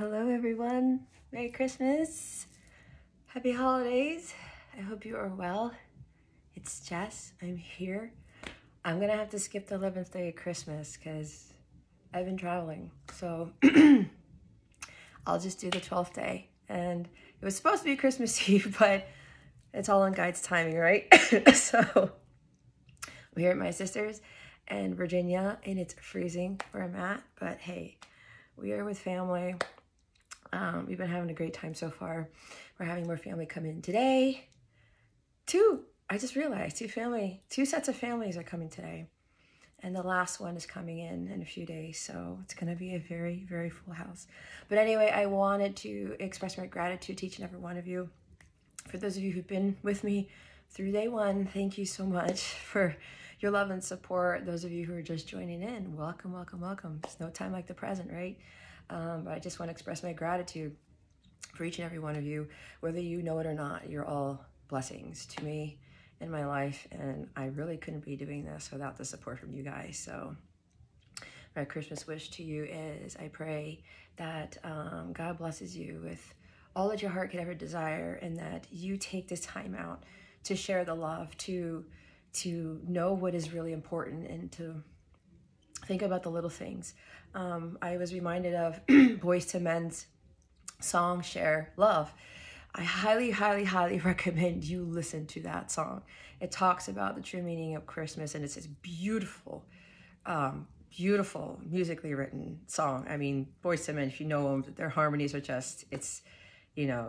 Hello everyone. Merry Christmas. Happy holidays. I hope you are well. It's Jess. I'm here. I'm gonna have to skip the 11th day of Christmas because I've been traveling. So I'll just do the 12th day. And it was supposed to be Christmas Eve, but it's all on Guide's timing, right? So we're here at my sister's in Virginia and it's freezing where I'm at, but hey, we are with family. We've been having a great time so far. We're having more family come in today. I just realized two sets of families are coming today. And the last one is coming in a few days. So it's going to be a very, very full house. But anyway, I wanted to express my gratitude to each and every one of you. For those of you who've been with me through day one, thank you so much for your love and support. Those of you who are just joining in, welcome, welcome, welcome. There's no time like the present, right? But I just want to express my gratitude for each and every one of you, whether you know it or not. You're all blessings to me in my life, and I really couldn't be doing this without the support from you guys. So my Christmas wish to you is I pray that God blesses you with all that your heart could ever desire, and that you take this time out to share the love, to know what is really important, and to think about the little things. I was reminded of Boyz II Men's song, Share Love. I highly, highly, highly recommend you listen to that song. It talks about the true meaning of Christmas, and it's this beautiful, beautiful musically written song. I mean, Boyz II Men, if you know them, their harmonies are just, it's,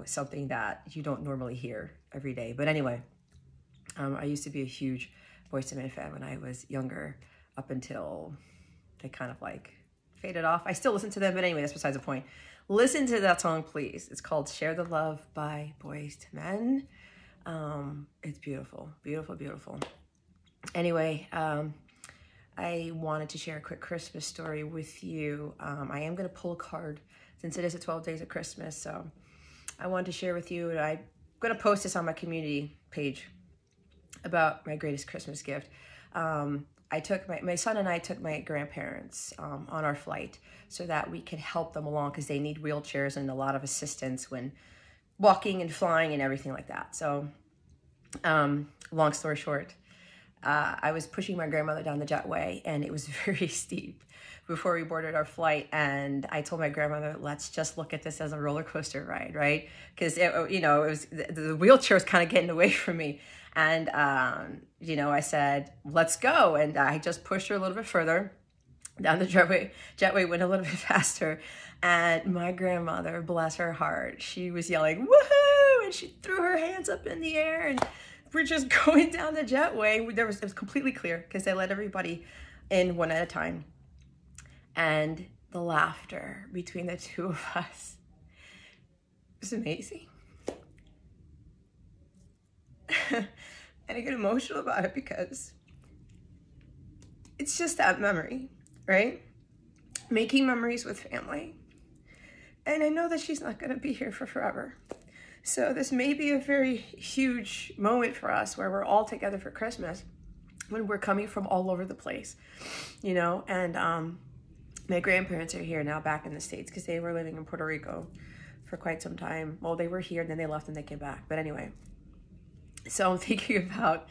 something that you don't normally hear every day. But anyway, I used to be a huge Boyz II Men fan when I was younger, up until they kind of like faded off. I still listen to them, but anyway, that's besides the point. Listen to that song, please. It's called Share the Love by Boyz II Men. It's beautiful, beautiful, beautiful. Anyway, I wanted to share a quick Christmas story with you. I am going to pull a card since it is the 12 days of Christmas. So I wanted to share with you, and I'm going to post this on my community page about my greatest Christmas gift. I took my son and I took my grandparents on our flight so that we could help them along, because they need wheelchairs and a lot of assistance when walking and flying and everything like that. So long story short, I was pushing my grandmother down the jetway, and it was very steep before we boarded our flight. And I told my grandmother, let's just look at this as a roller coaster ride, right? Because it was the wheelchair was kind of getting away from me. And, I said, let's go. And I just pushed her a little bit further down the jetway went a little bit faster. And my grandmother, bless her heart, she was yelling, woohoo! And she threw her hands up in the air, and we're just going down the jetway. It was completely clear because they let everybody in one at a time. And the laughter between the two of us was amazing. And I get emotional about it because it's just that memory, right? Making memories with family. And I know that she's not going to be here for forever. So this may be a very huge moment for us where we're all together for Christmas when we're coming from all over the place, and my grandparents are here now back in the States because they were living in Puerto Rico for quite some time. Well, they were here and then they left and they came back. But anyway, so I'm thinking about,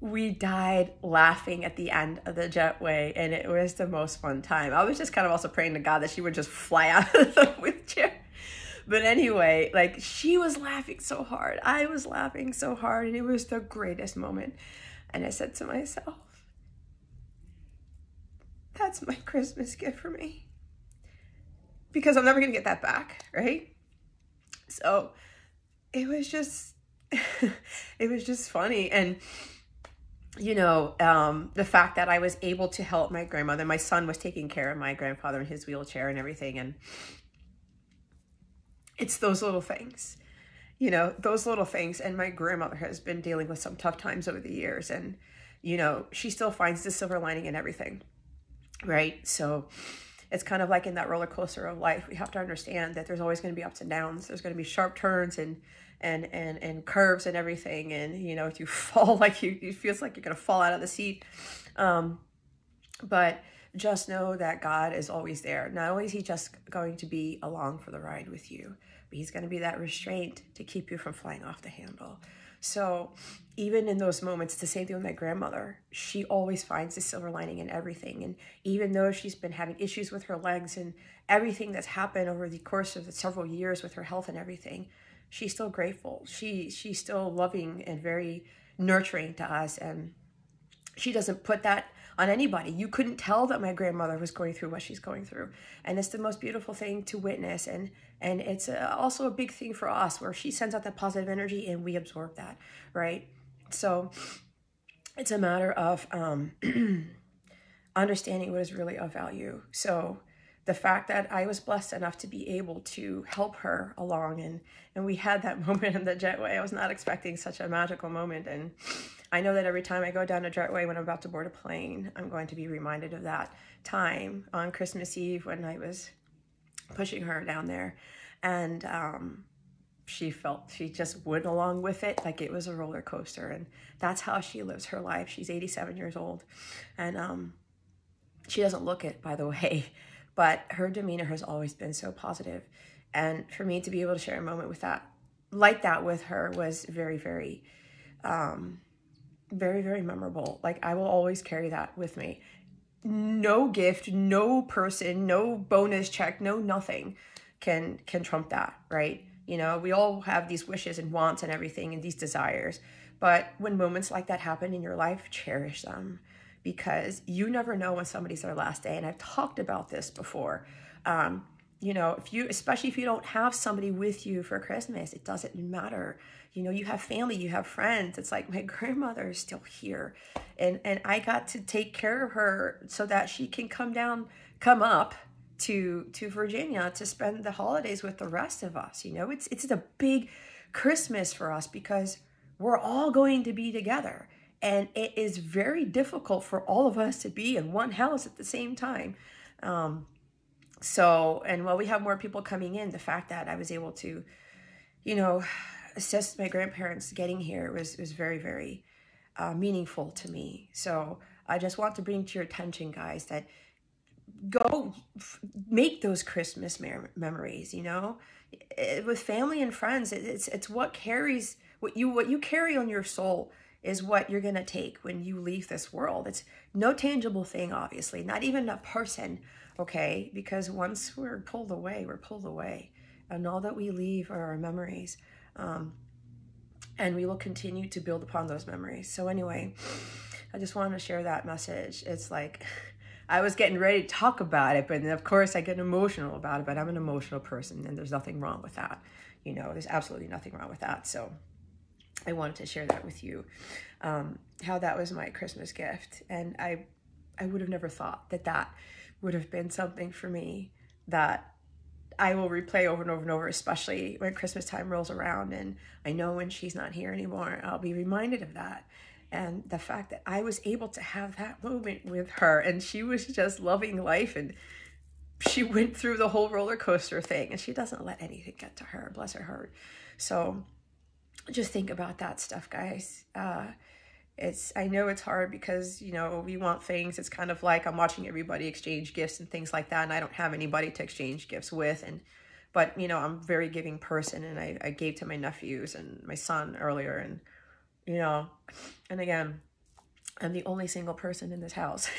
we died laughing at the end of the jetway, and it was the most fun time. I was just kind of also praying to God that she would just fly out of the wheelchair. But anyway, like, she was laughing so hard. I was laughing so hard, and it was the greatest moment. And I said to myself, that's my Christmas gift for me. Because I'm never going to get that back, right? So it was just, it was just funny. And, the fact that I was able to help my grandmother, my son was taking care of my grandfather in his wheelchair and everything. And it's those little things, those little things. And my grandmother has been dealing with some tough times over the years. And, she still finds the silver lining in everything, right? So it's kind of like in that roller coaster of life. We have to understand that there's always going to be ups and downs. There's going to be sharp turns and curves and everything. And, if you fall, like it feels like you're going to fall out of the seat. But just know that God is always there. Not only is he just going to be along for the ride with you, but he's going to be that restraint to keep you from flying off the handle. So even in those moments, it's the same thing with my grandmother. She always finds the silver lining in everything. And even though she's been having issues with her legs and everything that's happened over the course of the several years with her health and everything, she's still grateful. She's still loving and very nurturing to us. And she doesn't put that on anybody. You couldn't tell that my grandmother was going through what she's going through. And it's the most beautiful thing to witness. And it's also a big thing for us, where she sends out that positive energy and we absorb that, right? So it's a matter of understanding what is really of value. So the fact that I was blessed enough to be able to help her along, and we had that moment in the jetway. I was not expecting such a magical moment. And I know that every time I go down a jetway when I'm about to board a plane, I'm going to be reminded of that time on Christmas Eve when I was pushing her down there. And she just went along with it like it was a roller coaster. And that's how she lives her life. She's 87 years old. And she doesn't look it, by the way, but her demeanor has always been so positive. And for me to be able to share a moment with that, like that with her, was very, very, very, very memorable. Like, I will always carry that with me. No gift, no person, no bonus check, no nothing can trump that, right? You know, we all have these wishes and wants and everything and these desires. But when moments like that happen in your life, cherish them, because you never know when somebody's their last day. And I've talked about this before. You know, especially if you don't have somebody with you for Christmas, it doesn't matter. You know, you have family, you have friends. It's like, my grandmother is still here. And I got to take care of her so that she can come up to Virginia to spend the holidays with the rest of us. You know, it's a big Christmas for us because we're all going to be together. And it is very difficult for all of us to be in one house at the same time. And while we have more people coming in, the fact that I was able to, you know, assist my grandparents getting here was very, very meaningful to me. So I just want to bring to your attention, guys, that go make those Christmas memories, you know, with family and friends. It's what carries, what you carry on your soul is what you're going to take when you leave this world. It's no tangible thing, obviously, not even a person, okay? Because once we're pulled away, we're pulled away. And all that we leave are our memories. And we will continue to build upon those memories. So anyway, I just wanted to share that message. It's like, I was getting ready to talk about it, but of course I get emotional about it, but I'm an emotional person and there's nothing wrong with that. You know, there's absolutely nothing wrong with that. So I wanted to share that with you, how that was my Christmas gift. And I would have never thought that would have been something for me that I will replay over and over and over, especially when Christmas time rolls around. And I know when she's not here anymore, I'll be reminded of that. And the fact that I was able to have that moment with her, and she was just loving life, and she went through the whole roller coaster thing, and she doesn't let anything get to her, bless her heart. So just think about that stuff, guys. I know it's hard because, you know, we want things. It's kind of like I'm watching everybody exchange gifts and things like that, and I don't have anybody to exchange gifts with. But you know, I'm a very giving person, and I gave to my nephews and my son earlier, and you know, and again, I'm the only single person in this house.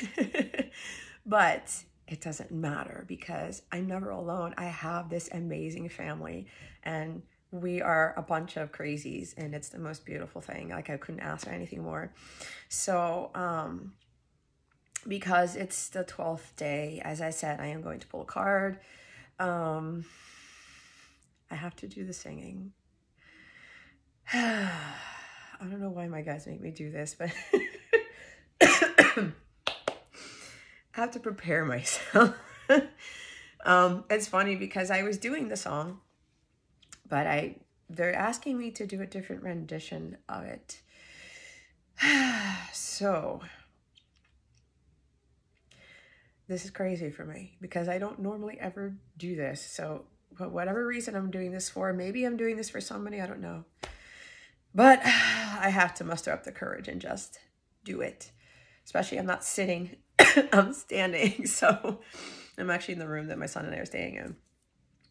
But it doesn't matter because I'm never alone. I have this amazing family, and we are a bunch of crazies, and it's the most beautiful thing. Like, I couldn't ask for anything more. So, because it's the 12th day, as I said, I am going to pull a card. I have to do the singing. I don't know why my guys make me do this, but I have to prepare myself. It's funny because I was doing the song, but they're asking me to do a different rendition of it. So this is crazy for me because I don't normally ever do this. So for whatever reason I'm doing this for, maybe I'm doing this for somebody, I don't know. But I have to muster up the courage and just do it. Especially I'm not sitting I'm standing. So I'm actually in the room that my son and I are staying in,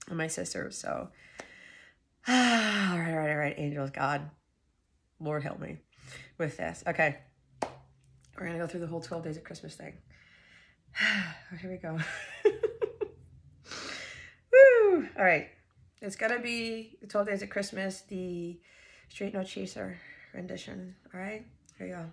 and my sister. So, all right. Angels, God, Lord help me with this. Okay. We're going to go through the whole 12 days of Christmas thing. Here we go. Woo! All right. It's going to be the 12 days of Christmas, the Straight No Chaser rendition. All right. Here you go.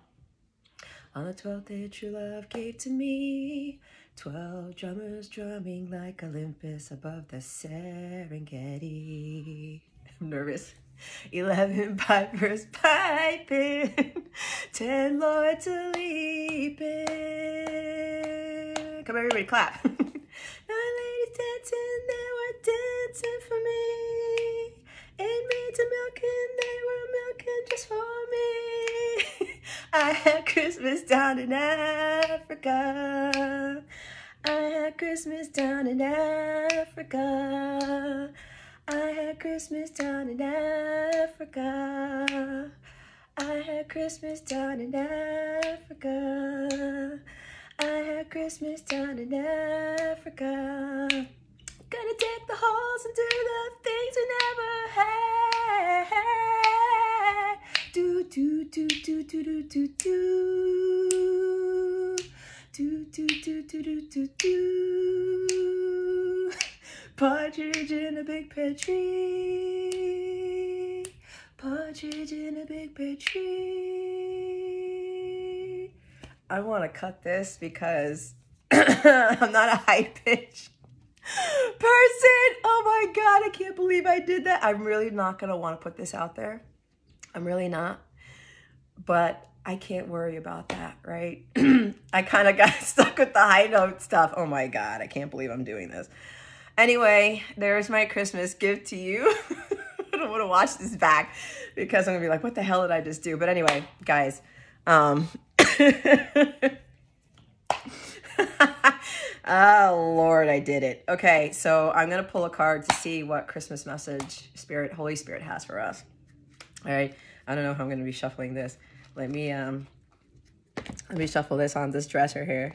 On the 12th day, true love gave to me 12 drummers drumming like Olympus above the Serengeti. I'm nervous. 11 pipers piping, 10 lords a leaping. Come on, everybody, clap. 9 ladies dancing, they were dancing for me. 8 maids a milking, they were milking just for me. I had Christmas down in Africa. I had Christmas down in Africa. I had Christmas down in Africa. I had Christmas down in Africa. I had Christmas down in Africa. Gonna take the holes and do the things we never had. Do do do do do do do do. Do do do do do do do. Partridge in a big pear tree. Partridge in a big pear tree. I want to cut this because I'm not a high pitch person. Oh my God, I can't believe I did that. I'm really not going to want to put this out there. I'm really not. But I can't worry about that, right? I kind of got stuck with the high note stuff. Oh my God, I can't believe I'm doing this. Anyway, there's my Christmas gift to you. I don't want to watch this back because I'm going to be like, what the hell did I just do? But anyway, guys, oh Lord, I did it. Okay, so I'm going to pull a card to see what Christmas message Holy Spirit has for us. All right, I don't know how I'm going to be shuffling this. Let me shuffle this on this dresser here.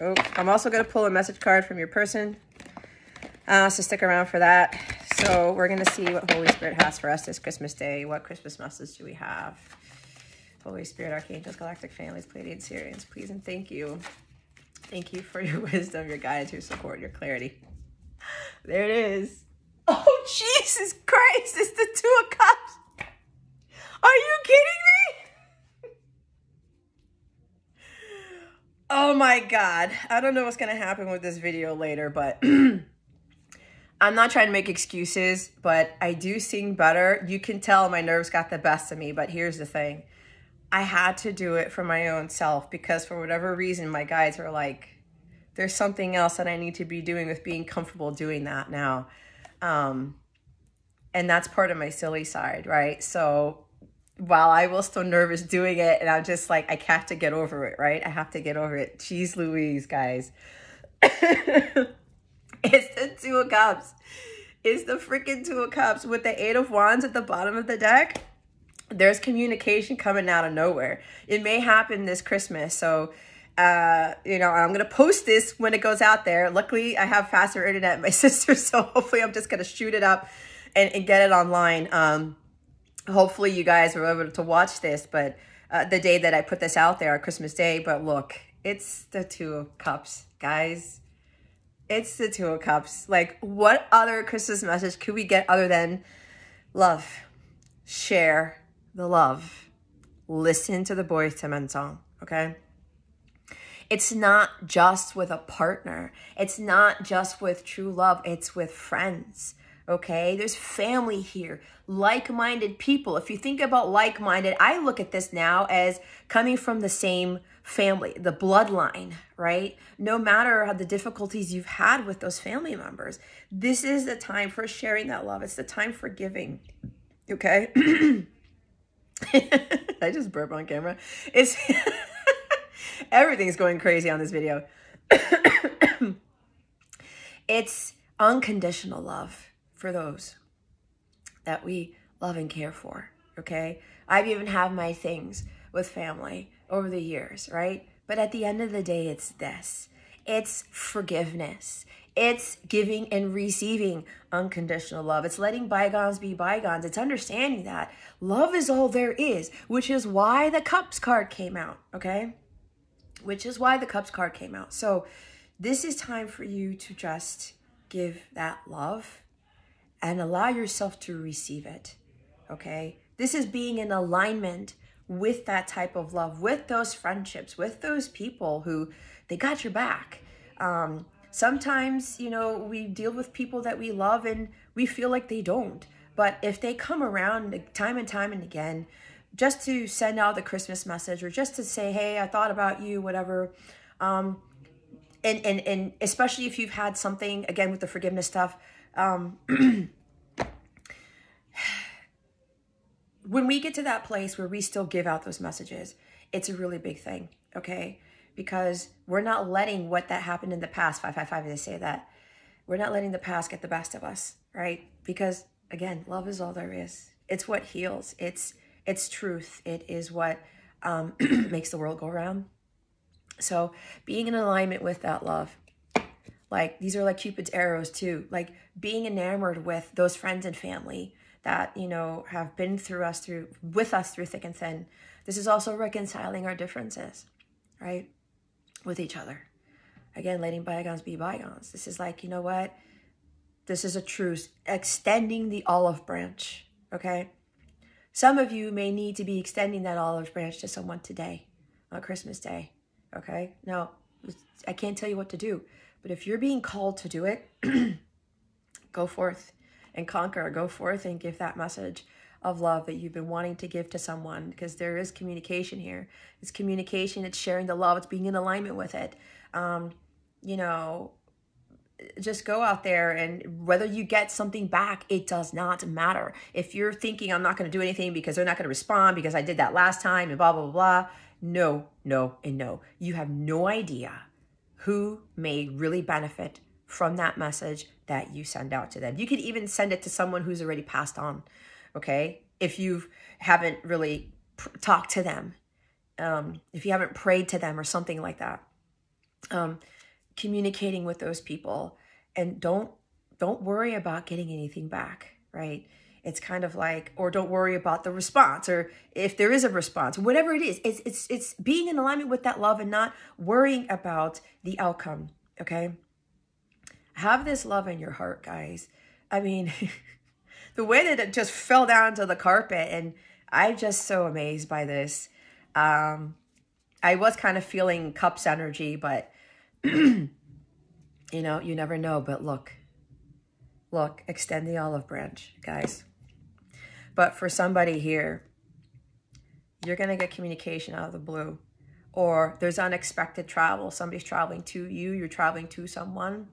Oh, I'm also going to pull a message card from your person. So stick around for that. So we're going to see what Holy Spirit has for us this Christmas day. What Christmas message do we have? Holy Spirit, Archangels, Galactic Families, Pleiadians, Syrians, please and thank you. Thank you for your wisdom, your guidance, your support, your clarity. There it is. Oh, Jesus Christ. It's the Two of Cups. Are you kidding me? Oh my God. I don't know what's going to happen with this video later, but I'm not trying to make excuses, but I do sing better. You can tell my nerves got the best of me, but here's the thing. I had to do it for my own self because for whatever reason, my guides were like, there's something else that I need to be doing with being comfortable doing that now. And that's part of my silly side, right? So while I was still nervous doing it, and I'm just like, I have to get over it, right? I have to get over it. Jeez Louise, guys. It's the Two of Cups. It's the freaking Two of Cups with the Eight of Wands at the bottom of the deck. There's communication coming out of nowhere. It may happen this Christmas. So, you know, I'm going to post this when it goes out there. Luckily, I have faster internet than my sister. So hopefully I'm just going to shoot it up and get it online. Hopefully you guys were able to watch this, but the day that I put this out there, Christmas Day. But look, it's the Two of Cups, guys. It's the Two of Cups. Like, what other Christmas message could we get other than love? Share the love. Listen to the Boyz II Men song, okay? It's not just with a partner. It's not just with true love. It's with friends, okay? There's family here, like-minded people. If you think about like-minded, I look at this now as coming from the same family, the bloodline, right? No matter how the difficulties you've had with those family members, this is the time for sharing that love. It's the time for giving, okay? I just burp on camera. It's everything's going crazy on this video. It's unconditional love for those that we love and care for, okay? I've even had my things with family over the years, right? But at the end of the day, it's this. It's forgiveness. It's giving and receiving unconditional love. It's letting bygones be bygones. It's understanding that love is all there is, which is why the Cups card came out, okay? Which is why the Cups card came out. So this is time for you to just give that love and allow yourself to receive it, okay? This is being in alignment with that type of love, with those friendships, with those people who they got your back. Sometimes, you know, we deal with people that we love and we feel like they don't. But if they come around time and time and again, just to send out the Christmas message or just to say, hey, I thought about you, whatever. And especially if you've had something, again, with the forgiveness stuff, when we get to that place where we still give out those messages, it's a really big thing, okay? Because we're not letting what that happened in the past, 555, they say that, we're not letting the past get the best of us, right? Because, again, love is all there is. It's what heals. It's truth. It is what makes the world go round. So being in alignment with that love, like these are like Cupid's arrows too, like being enamored with those friends and family that, you know, have been with us through thick and thin. This is also reconciling our differences, right? With each other. Again, letting bygones be bygones. This is like, you know what? This is a truce, extending the olive branch, okay? Some of you may need to be extending that olive branch to someone today on Christmas Day, okay? Now, I can't tell you what to do, but if you're being called to do it, go forth and conquer. Go forth and give that message of love that you've been wanting to give to someone, because there is communication here. It's communication, it's sharing the love, it's being in alignment with it. You know, just go out there, and whether you get something back, it does not matter. If you're thinking, I'm not going to do anything because they're not going to respond because I did that last time and blah, blah, blah, blah. No, no, and no. You have no idea who may really benefit from that message that you send out to them. You could even send it to someone who's already passed on, okay? If you haven't really talked to them, if you haven't prayed to them or something like that, communicating with those people, and don't worry about getting anything back, right? It's kind of like, or don't worry about the response, or if there is a response, whatever it is, it's being in alignment with that love and not worrying about the outcome, okay? Have this love in your heart, guys. I mean, the way that it just fell down to the carpet, and I'm just so amazed by this. I was kind of feeling Cups energy, but you know, you never know. But look, extend the olive branch, guys. But for somebody here, you're going to get communication out of the blue, or there's unexpected travel. Somebody's traveling to you, you're traveling to someone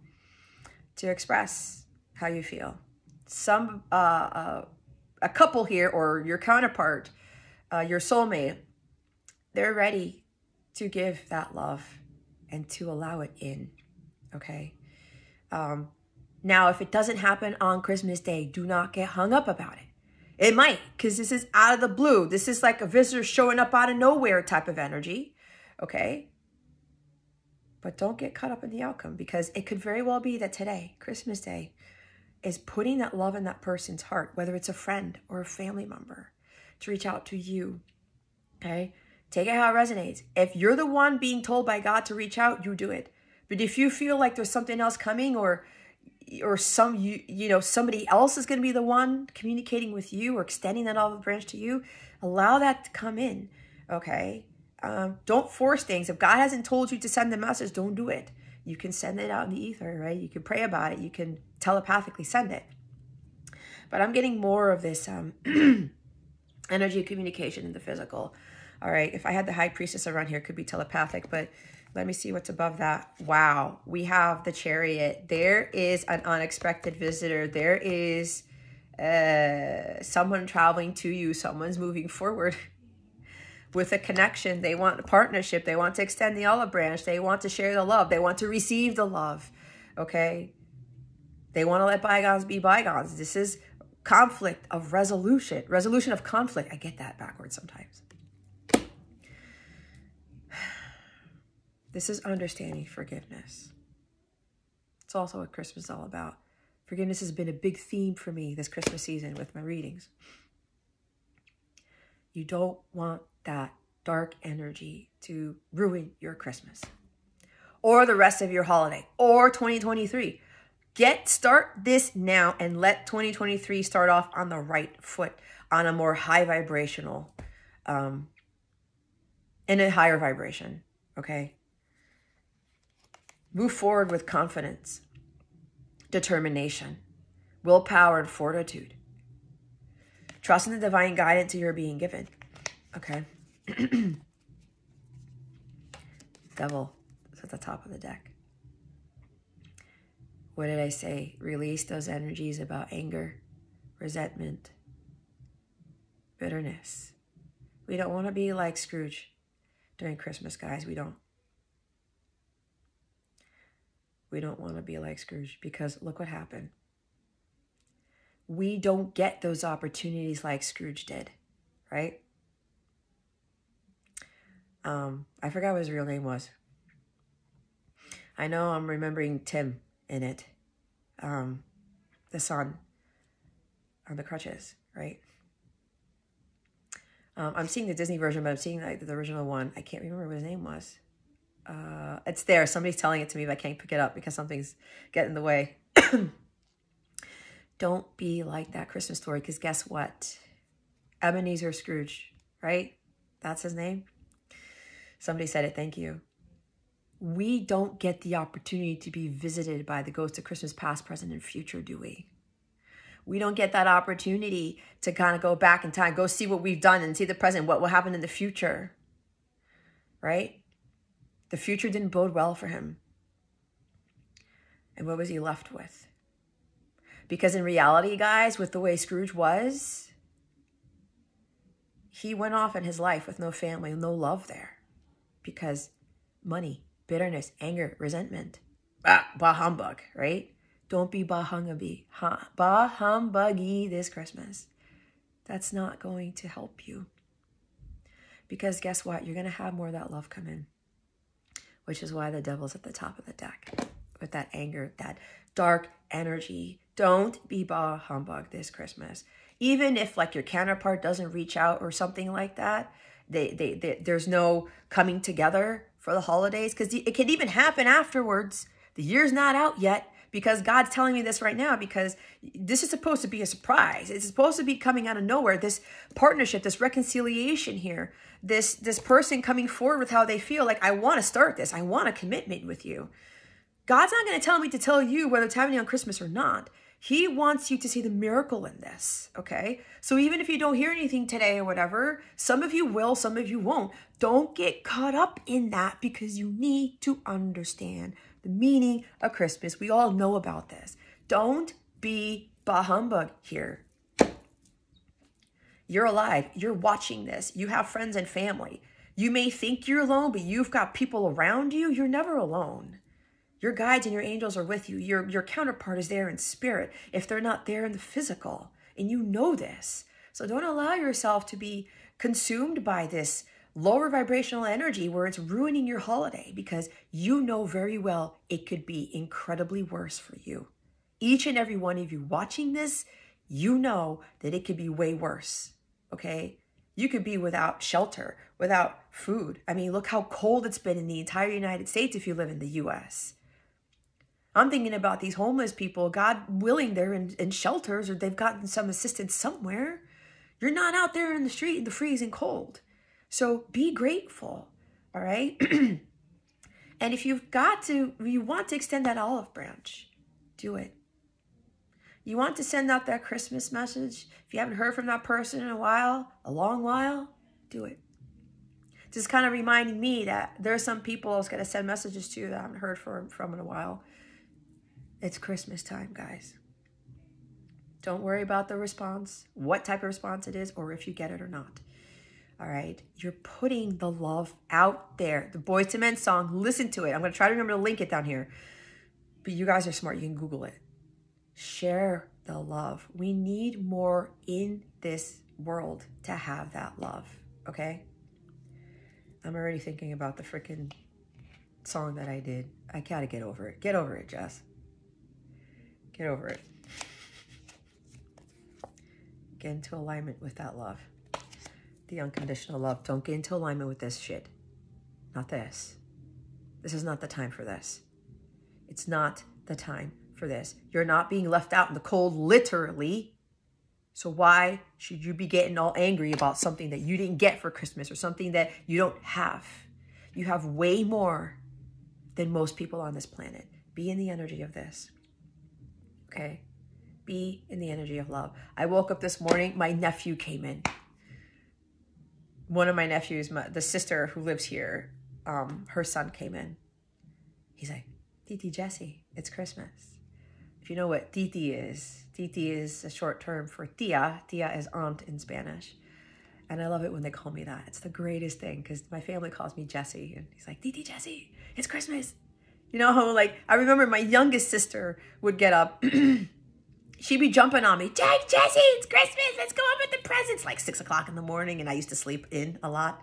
to express how you feel. A couple here, or your counterpart, your soulmate, they're ready to give that love and to allow it in, okay? Now, if it doesn't happen on Christmas Day, do not get hung up about it. It might, because this is out of the blue. This is like a visitor showing up out of nowhere type of energy, okay? But don't get caught up in the outcome, because it could very well be that today, Christmas Day, is putting that love in that person's heart, whether it's a friend or a family member, to reach out to you, okay? Take it how it resonates. If you're the one being told by God to reach out, you do it. But if you feel like there's something else coming, or somebody else is going to be the one communicating with you or extending that olive branch to you, allow that to come in, okay? Don't force things. If God hasn't told you to send the message, don't do it. You can send it out in the ether, right? You can pray about it. You can telepathically send it. But I'm getting more of this energy communication in the physical. All right, if I had the High Priestess around here, it could be telepathic, but let me see what's above that. Wow, we have the Chariot. There is an unexpected visitor. There is someone traveling to you. Someone's moving forward with a connection. They want a partnership. They want to extend the olive branch. They want to share the love. They want to receive the love, okay? They want to let bygones be bygones. This is conflict of resolution of conflict. I get that backwards sometimes. This is understanding forgiveness. It's also what Christmas is all about. Forgiveness has been a big theme for me this Christmas season with my readings. You don't want that dark energy to ruin your Christmas or the rest of your holiday or 2023. Start this now and let 2023 start off on the right foot, on a more high vibrational, in a higher vibration, okay? Move forward with confidence, determination, willpower, and fortitude. Trust in the divine guidance you're being given, okay? Devil is at the top of the deck. What did I say? Release those energies about anger, resentment, bitterness. We don't want to be like Scrooge during Christmas, guys. We don't. We don't want to be like Scrooge because look what happened. We don't get those opportunities like Scrooge did, right? I forgot what his real name was. I know I'm remembering Tim in it. The son on the crutches, right? I'm seeing the Disney version, but I'm seeing like the original one. I can't remember what his name was. It's there. Somebody's telling it to me, but I can't pick it up because something's getting in the way. Don't be like that Christmas story, because guess what? Ebenezer Scrooge, right? That's his name. Somebody said it. Thank you. We don't get the opportunity to be visited by the ghost of Christmas past, present, and future, do we? We don't get that opportunity to kind of go back in time, go see what we've done and see the present, what will happen in the future, right? The future didn't bode well for him. And what was he left with? Because in reality, guys, with the way Scrooge was, he went off in his life with no family, no love there. Because money, bitterness, anger, resentment. Bah humbug, right? Don't be bah humbuggy this Christmas. That's not going to help you. Because guess what? You're going to have more of that love come in. Which is why the devil's at the top of the deck. With that anger, that dark energy. Don't be bah humbug this Christmas. Even if like your counterpart doesn't reach out or something like that, there's no coming together for the holidays, because it can even happen afterwards. The year's not out yet, because God's telling me this right now, because this is supposed to be a surprise. It's supposed to be coming out of nowhere. This partnership, this reconciliation here, this person coming forward with how they feel like, I want to start this. I want a commitment with you. God's not going to tell me to tell you whether it's happening on Christmas or not. He wants you to see the miracle in this, okay? So even if you don't hear anything today or whatever, some of you will, some of you won't. Don't get caught up in that, because you need to understand the meaning of Christmas. We all know about this. Don't be bah humbug here. You're alive. You're watching this. You have friends and family. You may think you're alone, but you've got people around you. You're never alone. Your guides and your angels are with you. Your counterpart is there in spirit if they're not there in the physical. And you know this. So don't allow yourself to be consumed by this lower vibrational energy where it's ruining your holiday, because you know very well it could be incredibly worse for you. Each and every one of you watching this, you know that it could be way worse, okay? You could be without shelter, without food. I mean, look how cold it's been in the entire United States if you live in the U.S. I'm thinking about these homeless people, God willing, they're in shelters or they've gotten some assistance somewhere. You're not out there in the street in the freezing cold. So be grateful, all right? And if you want to extend that olive branch, do it. You want to send out that Christmas message. If you haven't heard from that person in a long while, do it. Just kind of reminding me that there are some people I was going to send messages to that I haven't heard from in a while. It's Christmas time, guys. Don't worry about the response, what type of response it is, or if you get it or not. All right? You're putting the love out there. The Boyz II Men song, listen to it. I'm going to try to remember to link it down here. But you guys are smart. You can Google it. Share the love. We need more in this world to have that love, okay? I'm already thinking about the freaking song that I did. I gotta get over it. Get over it, Jess. Get over it. Get into alignment with that love. The unconditional love. Don't get into alignment with this shit. Not this. This is not the time for this. It's not the time for this. You're not being left out in the cold, literally. So why should you be getting all angry about something that you didn't get for Christmas or something that you don't have? You have way more than most people on this planet. Be in the energy of this. Okay? Be in the energy of love. I woke up this morning, my nephew came in. One of my nephews, the sister who lives here, her son came in. He's like, Titi Jessie, it's Christmas. If you know what Titi is a short term for tia. Tia is aunt in Spanish. And I love it when they call me that. It's the greatest thing because my family calls me Jessie. And he's like, Titi Jessie, it's Christmas. You know how, like, I remember my youngest sister would get up. She'd be jumping on me. Jessie, it's Christmas. Let's go up with the presents. Like 6 o'clock in the morning. And I used to sleep in a lot.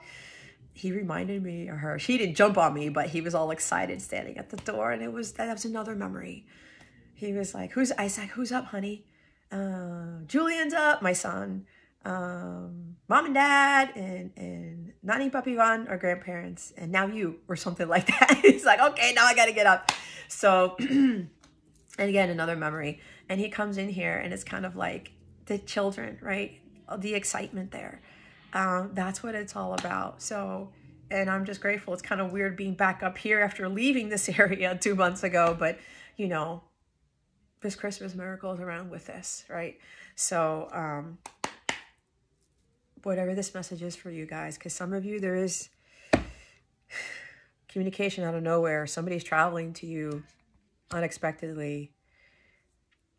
He reminded me of her. She didn't jump on me, but he was all excited standing at the door. And that was another memory. He was like, I said, who's up, honey? Julian's up, my son. Mom and dad and Nani Papi Van, our grandparents. And now you, or something like that. He's like, okay, now I got to get up. So, and again, another memory. And he comes in here and it's kind of like the children, right? The excitement there. That's what it's all about. So, and I'm just grateful. It's kind of weird being back up here after leaving this area 2 months ago, but you know, this Christmas miracle is around with this, right? So, whatever this message is for you guys, because some of you, there is communication out of nowhere. Somebody's traveling to you unexpectedly,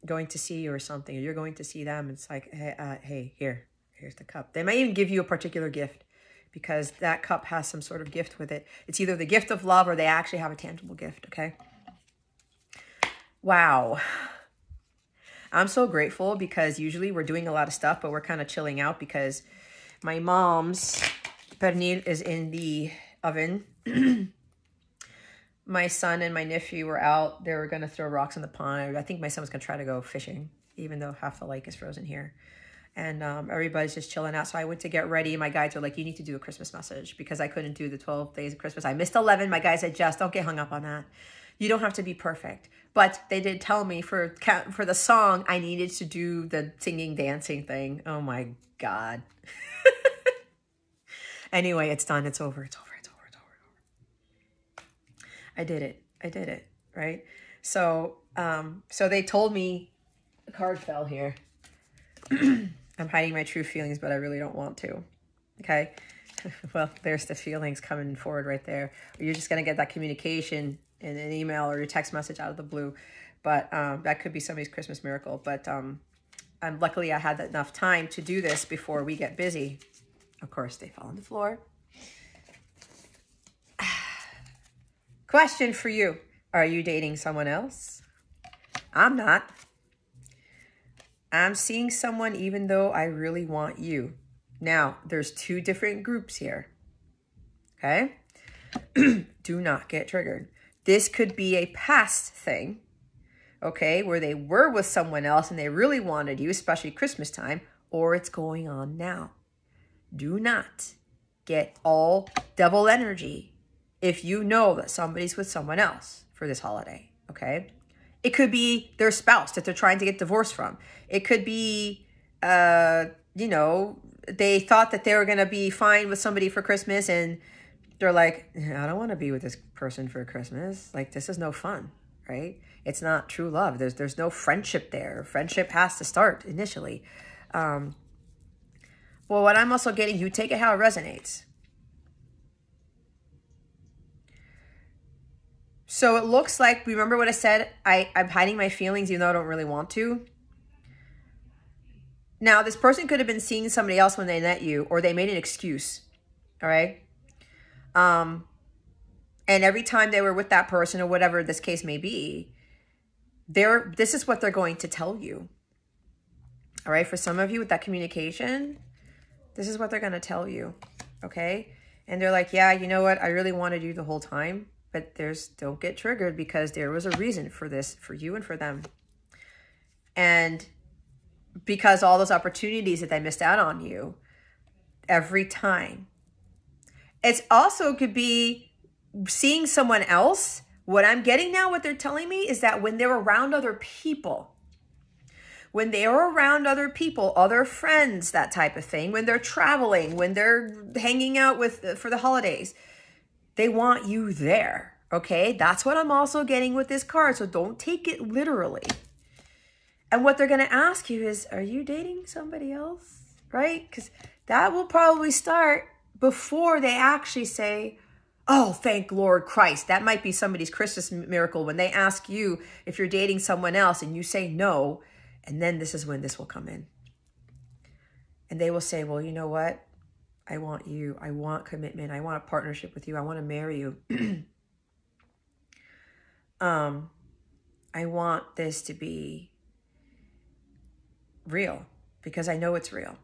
going to see you or something, or you're going to see them. It's like, hey, here's the cup. They might even give you a particular gift because that cup has some sort of gift with it. It's either the gift of love or they actually have a tangible gift, okay? Wow. I'm so grateful because usually we're doing a lot of stuff, but we're kind of chilling out because my mom's pernil is in the oven. My son and my nephew were out. They were going to throw rocks in the pond. I think my son was going to try to go fishing, even though half the lake is frozen here. And everybody's just chilling out. So I went to get ready. My guides were like, you need to do a Christmas message because I couldn't do the 12 days of Christmas. I missed 11. My guy said, Jess, don't get hung up on that. You don't have to be perfect. But they did tell me for the song, I needed to do the singing, dancing thing. Oh my God. Anyway, it's done. It's over. It's over. I did it, right? So, so they told me the card fell here. I'm hiding my true feelings, but I really don't want to. Okay. Well, there's the feelings coming forward right there. Or you're just going to get that communication in an email or a text message out of the blue. But that could be somebody's Christmas miracle. But luckily I had enough time to do this before we get busy. Of course, they fall on the floor. Question for you. Are you dating someone else? I'm not. I'm seeing someone even though I really want you. Now, there's two different groups here. Okay? Do not get triggered. This could be a past thing. Okay? Where they were with someone else and they really wanted you, especially Christmas time, or it's going on now. Do not get all devil energy if you know that somebody's with someone else for this holiday, okay? It could be their spouse that they're trying to get divorced from. It could be, you know, they thought that they were going to be fine with somebody for Christmas and they're like, I don't want to be with this person for Christmas. Like, this is no fun, right? It's not true love. There's no friendship there. Friendship has to start initially. Well, what I'm also getting, you take it how it resonates. So it looks like, remember what I said? I'm hiding my feelings even though I don't really want to. Now, this person could have been seeing somebody else when they met you, or they made an excuse, all right? And every time they were with that person, or whatever this case may be, this is what they're going to tell you, all right? For some of you with that communication, this is what they're going to tell you, okay? And they're like, yeah, you know what? I really wanted you the whole time. but don't get triggered, because there was a reason for this, for you and for them. And because all those opportunities that they missed out on you every time. It's also could be seeing someone else. What I'm getting now, what they're telling me is that when they're around other people, other friends, that type of thing, when they're traveling, when they're hanging out with for the holidays, they want you there. Okay, that's what I'm also getting with this card. So don't take it literally. And what they're going to ask you is, are you dating somebody else? Right? Because that will probably start before they actually say, oh, thank Lord Christ. That might be somebody's Christmas miracle when they ask you if you're dating someone else and you say no. And then this is when this will come in. And they will say, well, you know what? I want you. I want commitment. I want a partnership with you. I want to marry you. I want this to be real, because I know it's real.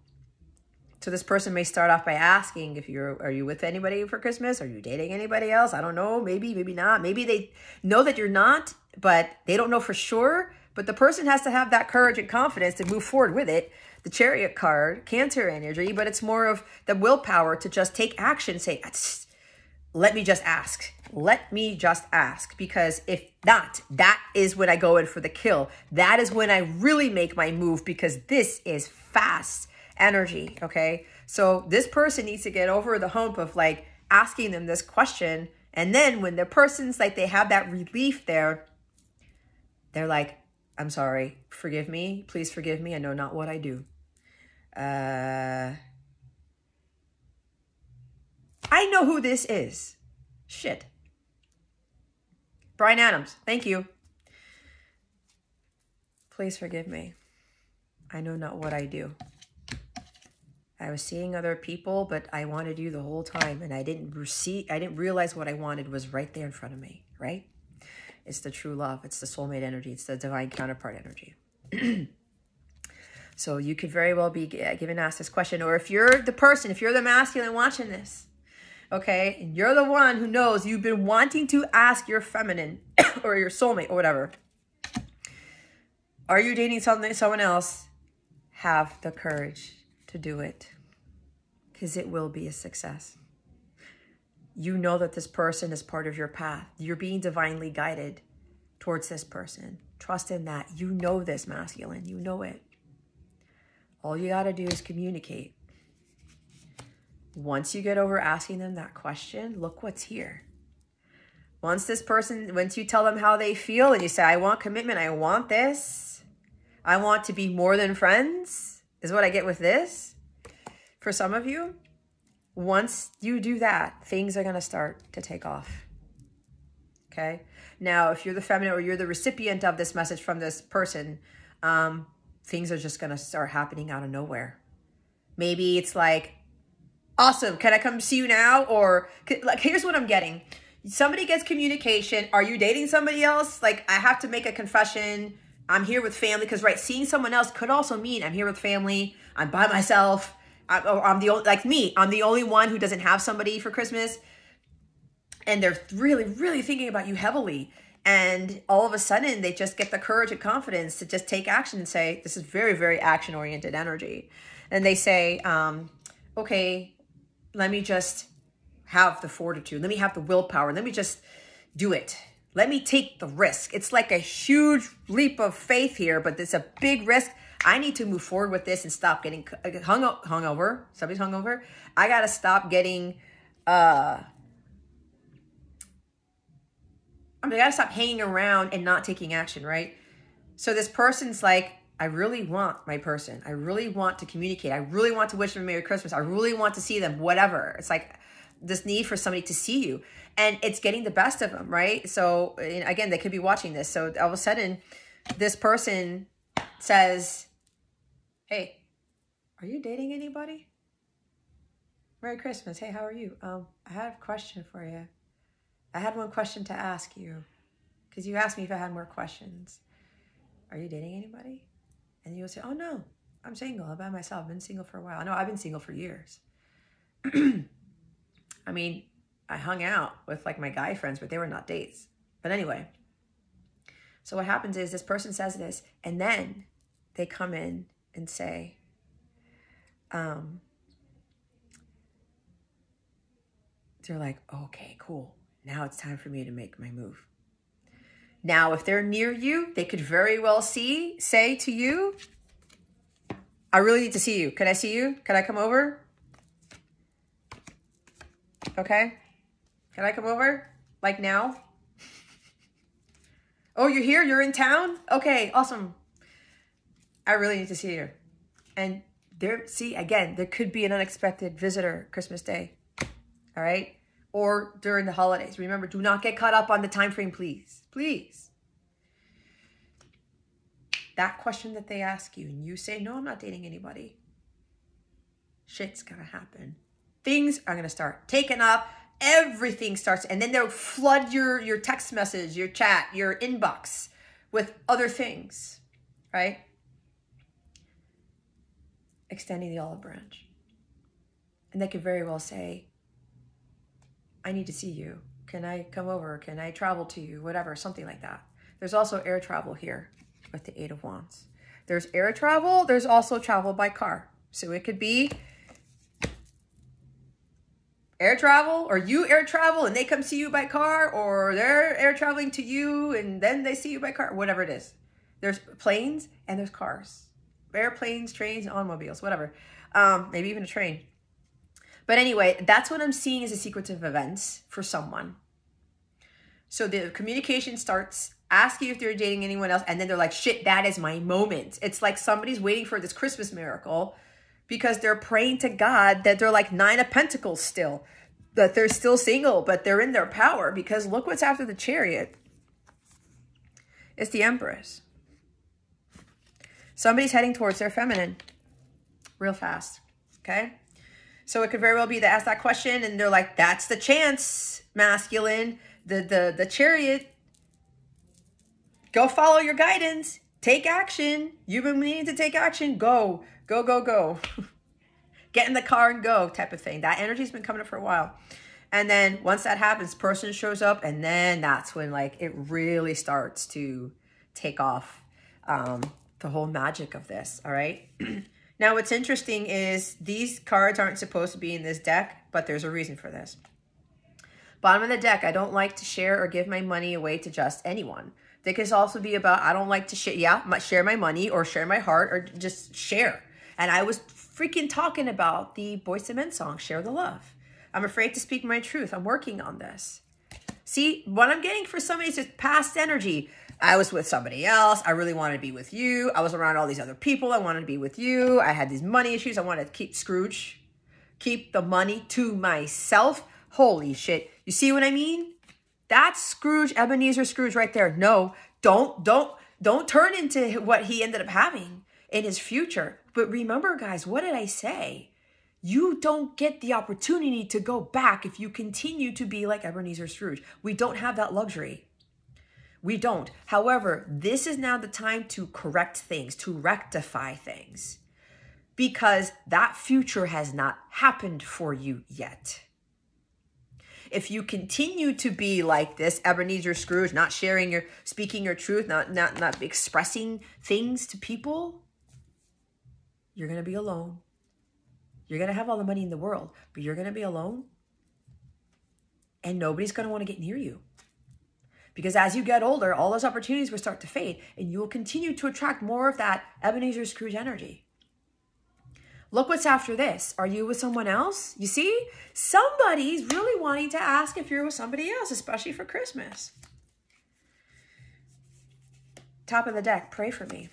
So this person may start off by asking if are you with anybody for Christmas? Are you dating anybody else? I don't know. Maybe not. Maybe they know that you're not, but they don't know for sure. But the person has to have that courage and confidence to move forward with it. The Chariot card, Cancer energy, but it's more of the willpower to just take action, say, let me just ask. Let me just ask. Because if not, that is when I go in for the kill. That is when I really make my move, because this is fast energy, okay? So this person needs to get over the hump of like asking them this question. And then when the person's like, they have that relief there, they're like, I'm sorry, forgive me. Please forgive me. I know not what I do. I know who this is. Shit. Brian Adams, thank you. Please forgive me. I know not what I do. I was seeing other people, but I wanted you the whole time, and I didn't realize what I wanted was right there in front of me, right? It's the true love. It's the soulmate energy. It's the divine counterpart energy. So you could very well be asked this question, or if you're the person, if you're the masculine watching this, okay, and you're the one who knows you've been wanting to ask your feminine or your soulmate or whatever, are you dating someone else? Have the courage to do it, because it will be a success. You know that this person is part of your path. You're being divinely guided towards this person. Trust in that. You know this, masculine. You know it. All you got to do is communicate. Once you get over asking them that question, look what's here. Once you tell them how they feel and you say, I want commitment, I want this, I want to be more than friends, is what I get with this. For some of you, once you do that, things are going to start to take off. Okay? Now, if you're the feminine or you're the recipient of this message from this person, things are just going to start happening out of nowhere. Maybe it's like, awesome, can I come see you now? Or like, here's what I'm getting. Somebody gets communication. Are you dating somebody else? Like, I have to make a confession. I'm here with family. Because, right, seeing someone else could also mean I'm here with family. I'm by myself. I'm the only, like me, I'm the only one who doesn't have somebody for Christmas. And they're really, really thinking about you heavily. And all of a sudden, they just get the courage and confidence to just take action and say, this is very, very action-oriented energy. And they say, okay, let me just have the fortitude. Let me have the willpower. Let me just do it. Let me take the risk. It's like a huge leap of faith here, but it's a big risk. I need to move forward with this and stop getting hungover. Somebody's hungover. I got to stop getting, I got to stop hanging around and not taking action, right? So this person's like, I really want my person. I really want to communicate. I really want to wish them a Merry Christmas. I really want to see them, whatever. It's like this need for somebody to see you. And it's getting the best of them, right? So again, they could be watching this. So all of a sudden, this person says, hey, are you dating anybody? Merry Christmas. Hey, how are you? I had a question for you. I had one question to ask you, because you asked me if I had more questions. Are you dating anybody? And you'll say, oh no, I'm single. I'm by myself. I've been single for a while. No, I've been single for years. I mean, I hung out with like my guy friends, but they were not dates. But anyway, so what happens is this person says this, and then they come in and say, they're like, okay, cool. Now it's time for me to make my move. Now, if they're near you, they could very well say to you, I really need to see you. Can I see you? Can I come over? Okay. Can I come over? Like now? Oh, you're here? You're in town? Okay, awesome. I really need to see you. And there, see, again, there could be an unexpected visitor Christmas Day. All right? Or during the holidays. Remember, do not get caught up on the time frame, please. Please. That question that they ask you and you say, no, I'm not dating anybody. Shit's gonna happen. Things are gonna start taking up. Everything starts, and then they'll flood your text message, your chat, your inbox with other things, right? Extending the olive branch. And they could very well say, I need to see you. Can I come over? Can I travel to you? Whatever, something like that. There's also air travel here with the 8 of Wands. There's air travel. There's also travel by car. So it could be air travel, or you air travel and they come see you by car, or they're air traveling to you and then they see you by car, whatever it is. There's planes and there's cars. Airplanes, trains, automobiles, whatever. Maybe even a train. But anyway, that's what I'm seeing as a sequence of events for someone. So the communication starts, asking if they're dating anyone else, and then they're like, shit, that is my moment. It's like somebody's waiting for this Christmas miracle because they're praying to God that they're like 9 of Pentacles still, that they're still single, but they're in their power, because look what's after the Chariot. It's the Empress. Somebody's heading towards their feminine real fast, okay? So it could very well be they ask that question and they're like, that's the chance, masculine. The Chariot, go follow your guidance. Take action. You've been needing to take action. Go, go, go, go. Get in the car and go type of thing. That energy's been coming up for a while. And then once that happens, person shows up, and then that's when like it really starts to take off, the whole magic of this, all right? Now, what's interesting is these cards aren't supposed to be in this deck, but there's a reason for this. Bottom of the deck, I don't like to share or give my money away to just anyone. They could also be about, I don't like to share my money or share my heart or just share. And I was freaking talking about the Boyz II Men song, Share the Love. I'm afraid to speak my truth. I'm working on this. See, what I'm getting for somebody is just past energy. I was with somebody else. I really wanted to be with you. I was around all these other people. I wanted to be with you. I had these money issues. I wanted to keep Scrooge, keep the money to myself. Holy shit. You see what I mean? That's Scrooge, Ebenezer Scrooge right there. No, don't turn into what he ended up having in his future. But remember, guys, what did I say? You don't get the opportunity to go back if you continue to be like Ebenezer Scrooge. We don't have that luxury. We don't. However, this is now the time to correct things, to rectify things, because that future has not happened for you yet. If you continue to be like this, Ebenezer Scrooge, not sharing speaking your truth, not expressing things to people, you're going to be alone. You're going to have all the money in the world, but you're going to be alone, and nobody's going to want to get near you. Because as you get older, all those opportunities will start to fade, and you will continue to attract more of that Ebenezer Scrooge energy. Look what's after this. Are you with someone else? You see, somebody's really wanting to ask if you're with somebody else, especially for Christmas. Top of the deck, pray for me.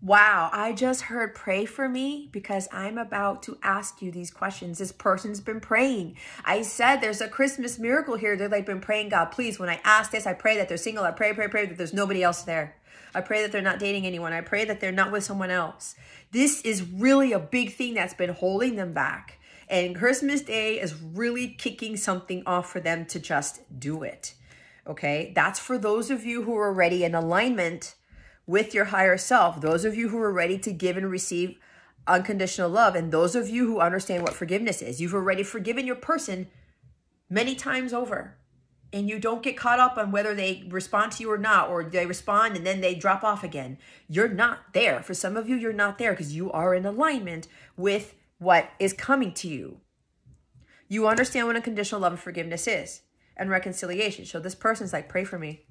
Wow, I just heard pray for me because I'm about to ask you these questions. This person's been praying. I said there's a Christmas miracle here. They've been praying, God, please, when I ask this, I pray that they're single. I pray that there's nobody else there. I pray that they're not dating anyone. I pray that they're not with someone else. This is really a big thing that's been holding them back. And Christmas Day is really kicking something off for them to just do it. Okay, that's for those of you who are already in alignment with your higher self, those of you who are ready to give and receive unconditional love, and those of you who understand what forgiveness is. You've already forgiven your person many times over. And you don't get caught up on whether they respond to you or not, or they respond and then they drop off again. You're not there. For some of you, you're not there because you are in alignment with what is coming to you. You understand what unconditional love and forgiveness is and reconciliation. So this person's like, pray for me.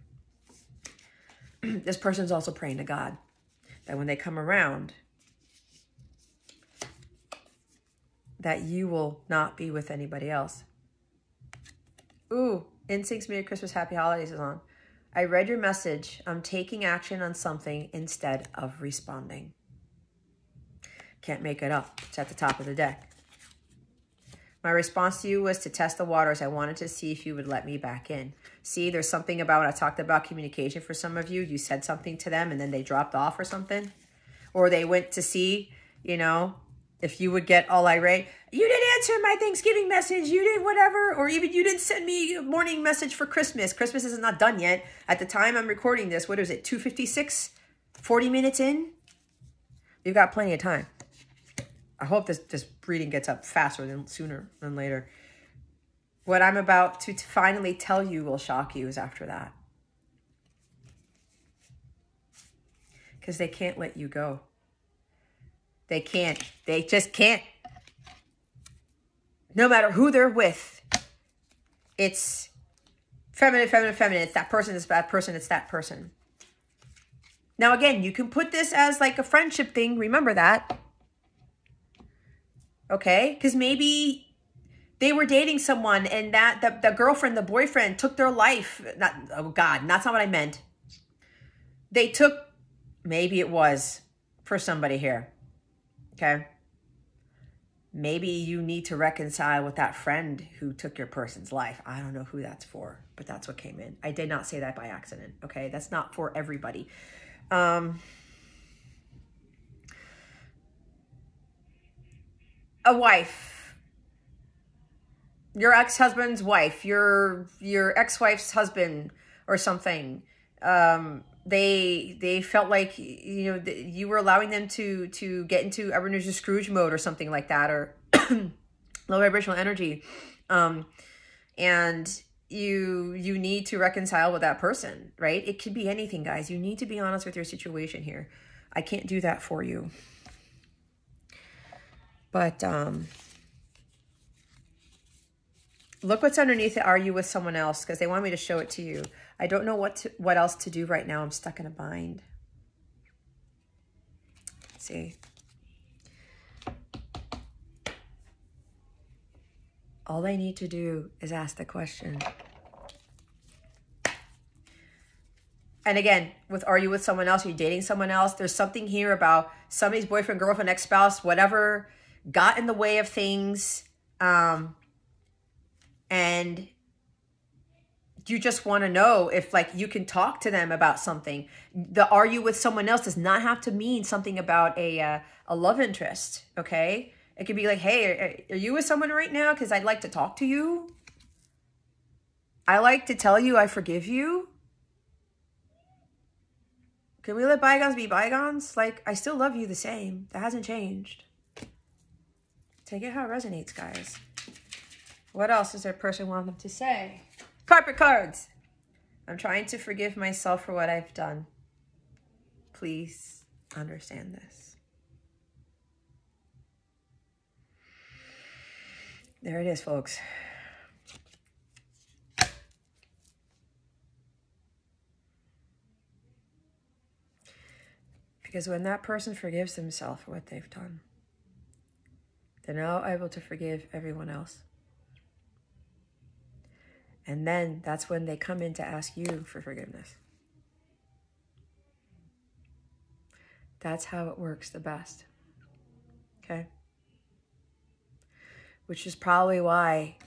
This person's also praying to God that when they come around, that you will not be with anybody else. Ooh, Instincts Merry Christmas, Happy Holidays is on. I read your message. I'm taking action on something instead of responding. Can't make it up. It's at the top of the deck. My response to you was to test the waters. I wanted to see if you would let me back in. See, there's something about when I talked about communication for some of you. You said something to them and then they dropped off or something. Or they went to see, you know, if you would get all irate. You didn't answer my Thanksgiving message. You didn't whatever. Or even you didn't send me a morning message for Christmas. Christmas is not done yet. At the time I'm recording this, what is it, 2:56? 40 minutes in? You've got plenty of time. I hope this reading gets up faster than sooner than later. What I'm about to finally tell you will shock you is after that. Because they can't let you go. They can't. They just can't. No matter who they're with, it's feminine, feminine, feminine. It's that person, it's that person, it's that person. Now, again, you can put this as like a friendship thing. Remember that. Okay? Because maybe they were dating someone and that the girlfriend, the boyfriend took their life. Not, oh God, that's not what I meant. They took, maybe it was for somebody here. Okay? Maybe you need to reconcile with that friend who took your person's life. I don't know who that's for, but that's what came in. I did not say that by accident. Okay? That's not for everybody. A wife, your ex-husband's wife, your ex-wife's husband or something. They felt like, you know, you were allowing them to get into Ebenezer Scrooge mode or something like that, or low vibrational energy. And you need to reconcile with that person, right? It could be anything, guys. You need to be honest with your situation here. I can't do that for you. But look what's underneath it. Are you with someone else? Because they want me to show it to you. I don't know what else to do right now. I'm stuck in a bind. Let's see. All I need to do is ask the question. And again, are you with someone else? Are you dating someone else? There's something here about somebody's boyfriend, girlfriend, ex-spouse, whatever, got in the way of things. And you just want to know if, like, you can talk to them about something. The are you with someone else does not have to mean something about a love interest, okay? It could be like, hey, are you with someone right now? Because I'd like to talk to you. I like to tell you I forgive you. Can we let bygones be bygones? Like, I still love you the same. That hasn't changed. Take it how it resonates, guys. What else does their person want them to say? Carpet cards. I'm trying to forgive myself for what I've done. Please understand this. There it is, folks. Because when that person forgives themselves for what they've done, they're now able to forgive everyone else. And then that's when they come in to ask you for forgiveness. That's how it works the best. Okay? Which is probably why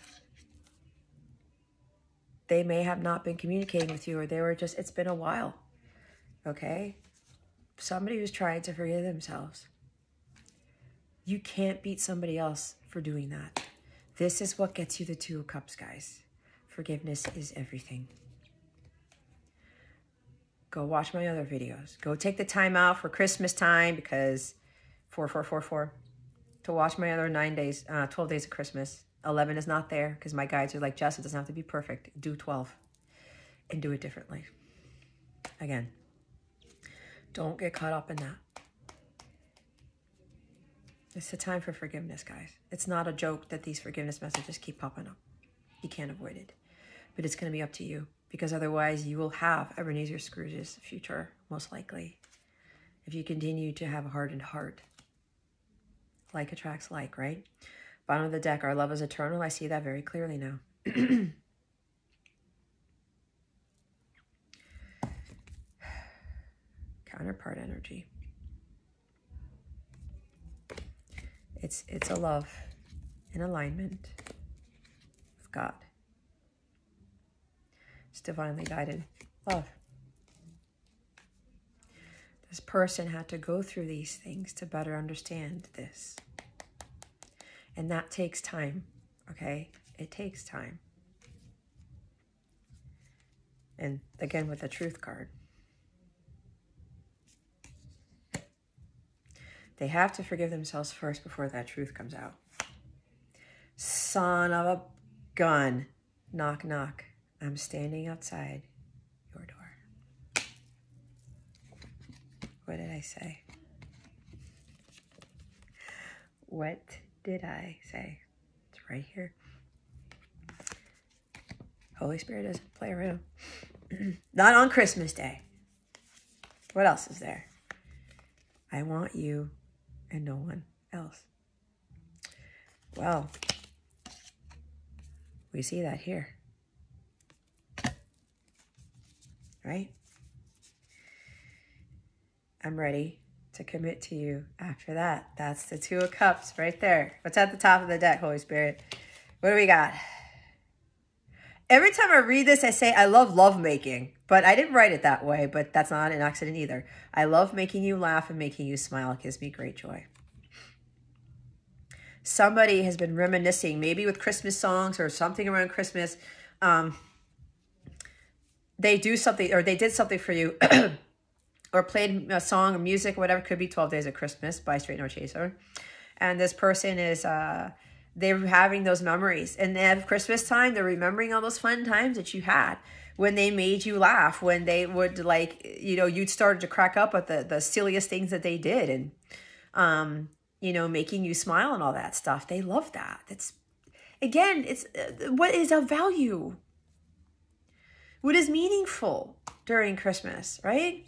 they may have not been communicating with you, or they were just, it's been a while. Okay? Somebody who's trying to forgive themselves. You can't beat somebody else for doing that. This is what gets you the Two of Cups, guys. Forgiveness is everything. Go watch my other videos. Go take the time out for Christmas time, because 4444 to watch my other 12 days of Christmas. 11 is not there because my guides are like, Jess, it doesn't have to be perfect. Do 12 and do it differently. Again, don't get caught up in that. It's a time for forgiveness, guys. It's not a joke that these forgiveness messages keep popping up. You can't avoid it. But it's going to be up to you, because otherwise you will have Ebenezer Scrooge's future, most likely, if you continue to have a hardened heart. Like attracts like, right? Bottom of the deck, our love is eternal. I see that very clearly now. Counterpart energy. It's a love in alignment with God. It's divinely guided love. This person had to go through these things to better understand this. And that takes time, okay? It takes time. And again, with the truth card. They have to forgive themselves first before that truth comes out. Son of a gun. Knock, knock. I'm standing outside your door. What did I say? What did I say? It's right here. Holy Spirit doesn't play around. Not on Christmas Day. What else is there? I want you and no one else. Well, we see that here. Right? I'm ready to commit to you after that. That's the Two of Cups right there. What's at the top of the deck, Holy Spirit? What do we got? Every time I read this, I say, I love lovemaking. But I didn't write it that way, but that's not an accident either. I love making you laugh and making you smile. It gives me great joy. Somebody has been reminiscing, maybe with Christmas songs or something around Christmas. They do something, or they did something for you, or played a song or music, or whatever. It could be 12 Days of Christmas by Straight No Chaser. And this person is... they're having those memories. And at Christmas time, they're remembering all those fun times that you had when they made you laugh, when they would, like, you know, you'd started to crack up at the silliest things that they did. And, you know, making you smile and all that stuff. They love that. It's, again, it's what is of value? What is meaningful during Christmas, right?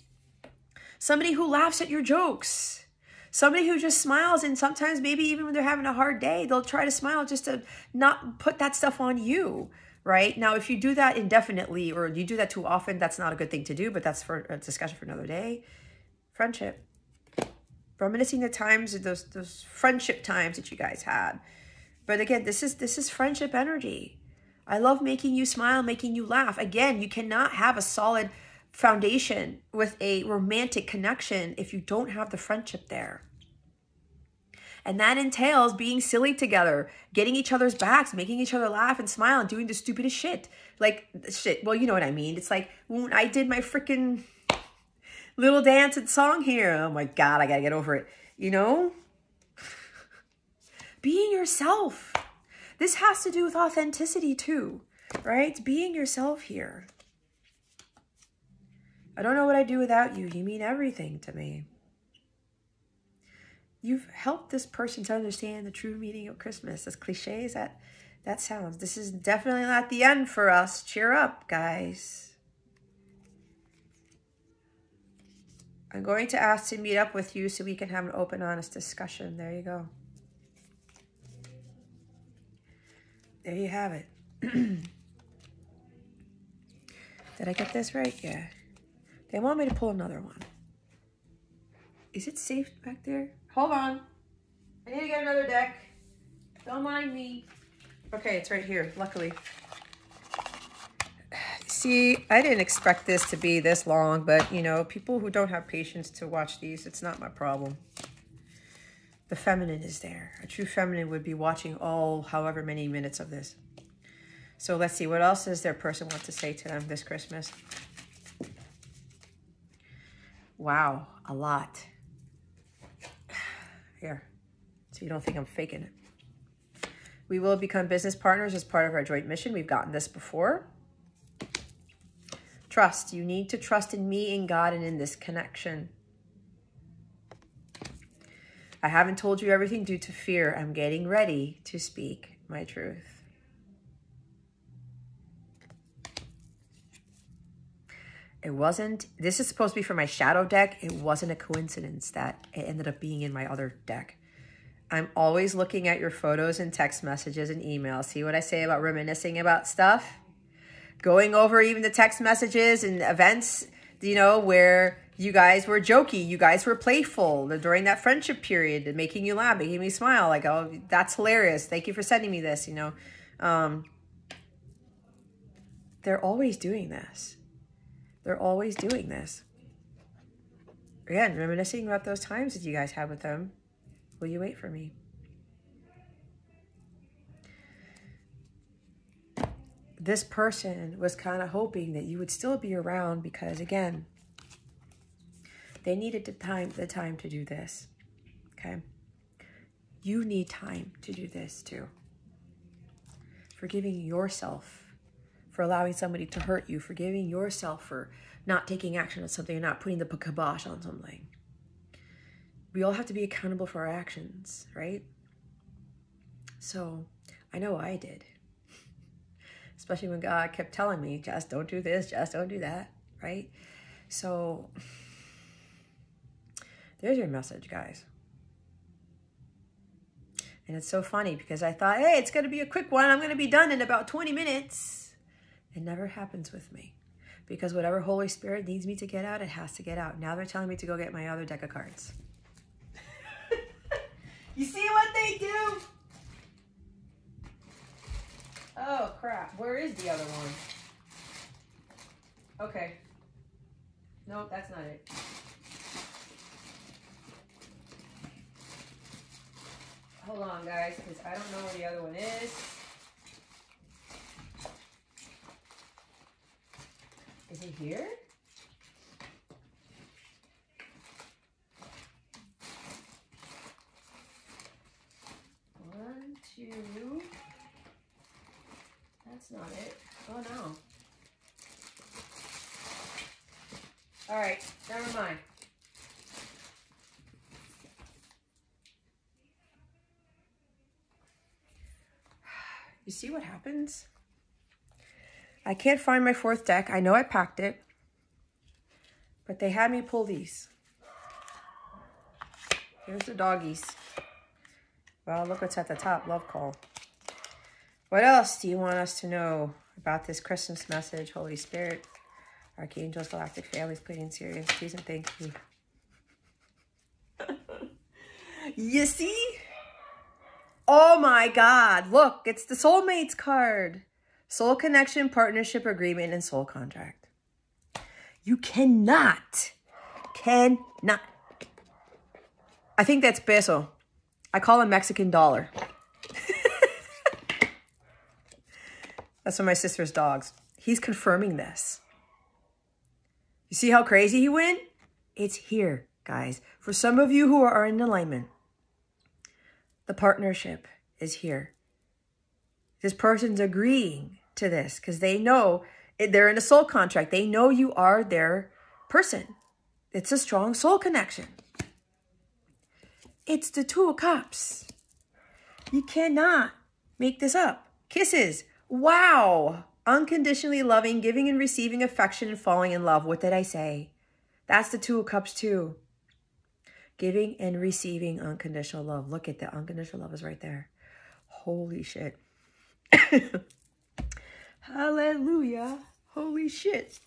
Somebody who laughs at your jokes. Somebody who just smiles, and sometimes maybe even when they're having a hard day, they'll try to smile just to not put that stuff on you, right? Now, if you do that indefinitely or you do that too often, that's not a good thing to do, but that's for a discussion for another day. Friendship. Reminiscing the times, those friendship times that you guys had. But again, this is friendship energy. I love making you smile, making you laugh. Again, you cannot have a solid foundation with a romantic connection if you don't have the friendship there. And that entails being silly together, getting each other's backs, making each other laugh and smile, and doing the stupidest shit. Like, shit, well, you know what I mean. It's like when I did my freaking little dance and song here. Oh my God, I gotta get over it. You know? Being yourself. This has to do with authenticity too, right? It's being yourself here. I don't know what I'd do without you. You mean everything to me. You've helped this person to understand the true meaning of Christmas. As cliche as that sounds. This is definitely not the end for us. Cheer up, guys. I'm going to ask to meet up with you so we can have an open, honest discussion. There you go. There you have it. Did I get this right? Yeah. They want me to pull another one. Is it safe back there? Hold on. I need to get another deck. Don't mind me. Okay, it's right here, luckily. See, I didn't expect this to be this long, but, you know, people who don't have patience to watch these, it's not my problem. The feminine is there. A true feminine would be watching all however many minutes of this. So let's see, what else does their person want to say to them this Christmas? Wow, a lot. Here, so you don't think I'm faking it. We will become business partners as part of our joint mission. We've gotten this before. Trust. You need to trust in me, in God, and in this connection. I haven't told you everything due to fear. I'm getting ready to speak my truth. It wasn't, this is supposed to be for my shadow deck. It wasn't a coincidence that it ended up being in my other deck. I'm always looking at your photos and text messages and emails. See what I say about reminiscing about stuff? Going over even the text messages and events, you know, where you guys were jokey, you guys were playful during that friendship period, making you laugh, making me smile. Like, oh, that's hilarious. Thank you for sending me this, you know. They're always doing this. They're always doing this. Again, reminiscing about those times that you guys had with them. Will you wait for me? This person was kind of hoping that you would still be around because, again, they needed the time to do this, okay? You need time to do this too. Forgiving yourself for allowing somebody to hurt you, forgiving yourself for not taking action on something, or not putting the kibosh on something. We all have to be accountable for our actions, right? So I know I did. Especially when God kept telling me, just don't do this, just don't do that, right? So there's your message, guys. And it's so funny because I thought, hey, it's going to be a quick one. I'm going to be done in about 20 minutes. It never happens with me because whatever Holy Spirit needs me to get out, it has to get out. Now they're telling me to go get my other deck of cards. You see what they do? Oh, crap. Where is the other one? Okay. No, that's not it. Hold on, guys, because I don't know where the other one is. Is it here? One, two. That's not it. Oh, no. All right, never mind. You see what happens? I can't find my fourth deck. I know I packed it, but they had me pull these. Here's the doggies. Well, look what's at the top, love call. What else do you want us to know about this Christmas message, Holy Spirit, Archangels, Galactic Families, Pleiadian, Sirius, please and thank you. You see? Oh my God, look, it's the Soulmates card. Soul connection, partnership, agreement, and soul contract. You cannot. I think that's peso. I call him Mexican dollar. That's one of my sister's dogs. He's confirming this. You see how crazy he went? It's here, guys. For some of you who are in alignment, the partnership is here. This person's agreeing to this because they know they're in a soul contract. They know you are their person. It's a strong soul connection. It's the Two of Cups. You cannot make this up. Kisses. Wow. Unconditionally loving, giving and receiving affection and falling in love. What did I say? That's the Two of Cups too. Giving and receiving unconditional love. Look at the unconditional love is right there. Holy shit. Hallelujah. Holy shit.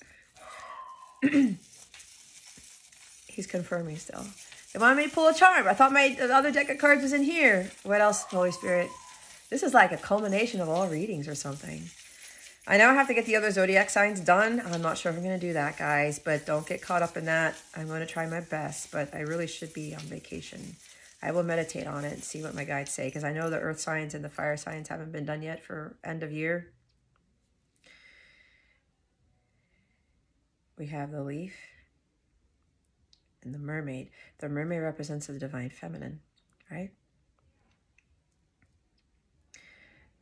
He's confirming still. They wanted me to pull a charm. I thought my other deck of cards was in here. What else, Holy Spirit? This is like a culmination of all readings or something. I now have to get the other zodiac signs done. I'm not sure if I'm going to do that, guys, but don't get caught up in that. I'm going to try my best, but I really should be on vacation. I will meditate on it and see what my guides say, because I know the earth signs and the fire signs haven't been done yet for end of year. We have the leaf and the mermaid. The mermaid represents the divine feminine, right?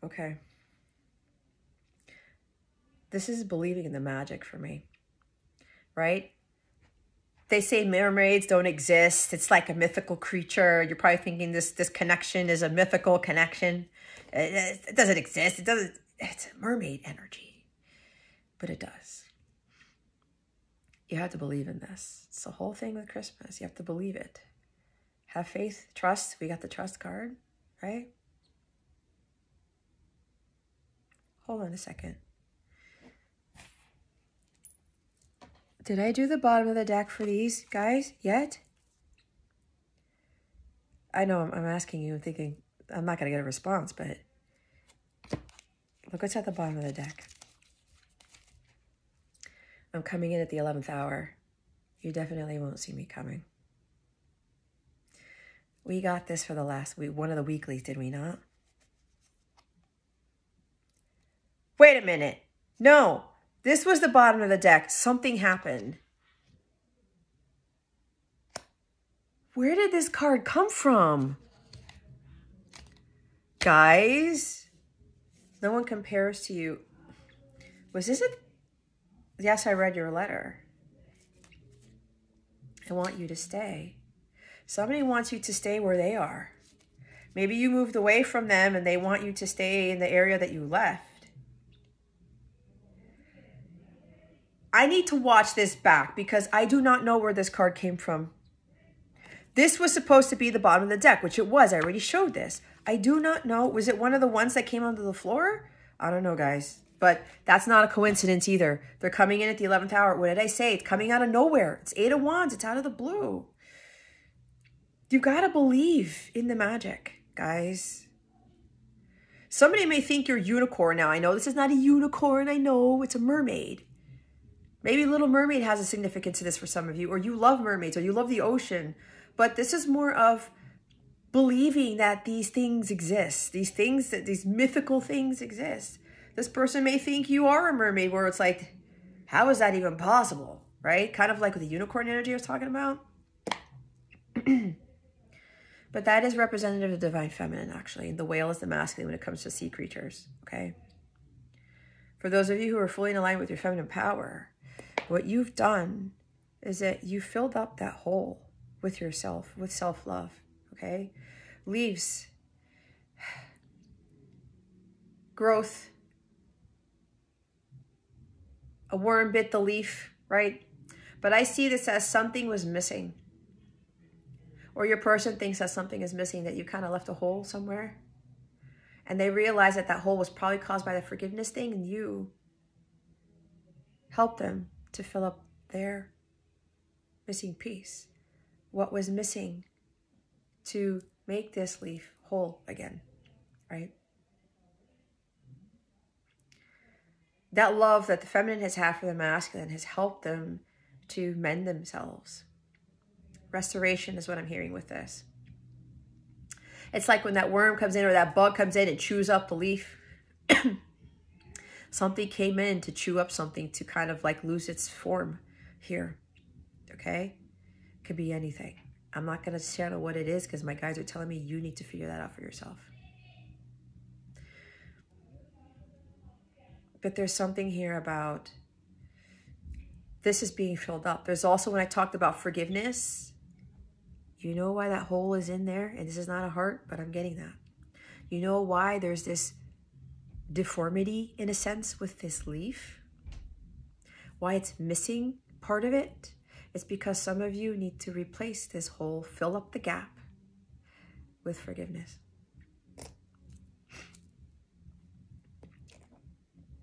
Okay. This is believing in the magic for me, right? They say mermaids don't exist. It's like a mythical creature. You're probably thinking this connection is a mythical connection. It doesn't exist. It's a mermaid energy, but it does. You have to believe in this. It's the whole thing with Christmas. You have to believe it. Have faith, trust. We got the trust card, right? Hold on a second. Did I do the bottom of the deck for these guys yet? I know I'm asking you, I'm thinking, I'm not going to get a response, but look what's at the bottom of the deck. I'm coming in at the 11th hour. You definitely won't see me coming. We got this for the last week, one of the weeklies, did we not? Wait a minute. No, this was the bottom of the deck. Something happened. Where did this card come from? Guys, no one compares to you. Was this it? Yes, I read your letter. I want you to stay. Somebody wants you to stay where they are. Maybe you moved away from them and they want you to stay in the area that you left. I need to watch this back because I do not know where this card came from. This was supposed to be the bottom of the deck, which it was. I already showed this. I do not know. Was it one of the ones that came onto the floor? I don't know, guys. But that's not a coincidence either. They're coming in at the 11th hour. What did I say? It's coming out of nowhere. It's 8 of Wands. It's out of the blue. You got to believe in the magic, guys. Somebody may think you're a unicorn. Now, I know this is not a unicorn. I know it's a mermaid. Maybe Little Mermaid has a significance to this for some of you, or you love mermaids, or you love the ocean. But this is more of believing that these things exist. These mythical things exist. This person may think you are a mermaid, where it's like, how is that even possible, right? Kind of like with the unicorn energy I was talking about. But that is representative of the divine feminine, actually. The whale is the masculine when it comes to sea creatures, okay? For those of you who are fully in alignment with your feminine power, what you've done is that you filled up that hole with yourself, with self-love, okay? Leaves, growth, a worm bit the leaf, right? But I see this as something was missing. Or your person thinks that something is missing, that you kind of left a hole somewhere. And they realize that that hole was probably caused by the forgiveness thing, and you helped them to fill up their missing piece. What was missing to make this leaf whole again, right? That love that the feminine has had for the masculine has helped them to mend themselves. Restoration is what I'm hearing with this. It's like when that worm comes in or that bug comes in and chews up the leaf. Something came in to chew up something to kind of like lose its form here, okay? Could be anything. I'm not going to channel what it is because my guys are telling me you need to figure that out for yourself. But there's something here about this is being filled up. There's also, when I talked about forgiveness, you know why that hole is in there? And this is not a heart, but I'm getting that. You know why there's this deformity, in a sense, with this leaf? Why it's missing part of it? It's because some of you need to replace this hole, fill up the gap with forgiveness.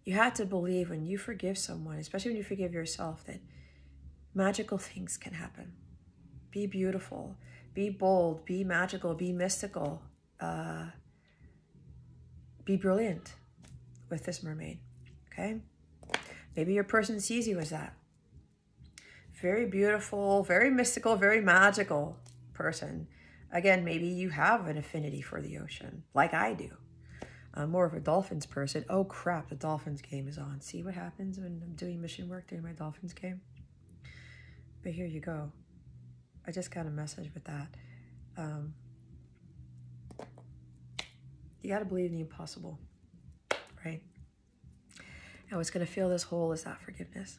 You have to believe when you forgive someone, especially when you forgive yourself, that magical things can happen. Be beautiful, be bold, be magical, be mystical, be brilliant with this mermaid, okay? Maybe your person sees you as that. Very beautiful, very mystical, very magical person. Again, maybe you have an affinity for the ocean, like I do. I'm more of a dolphins person. Oh crap, the dolphins game is on. See what happens when I'm doing mission work during my dolphins game? But here you go. I just got a message with that. You got to believe in the impossible. right? And what's going to fill this hole is that forgiveness.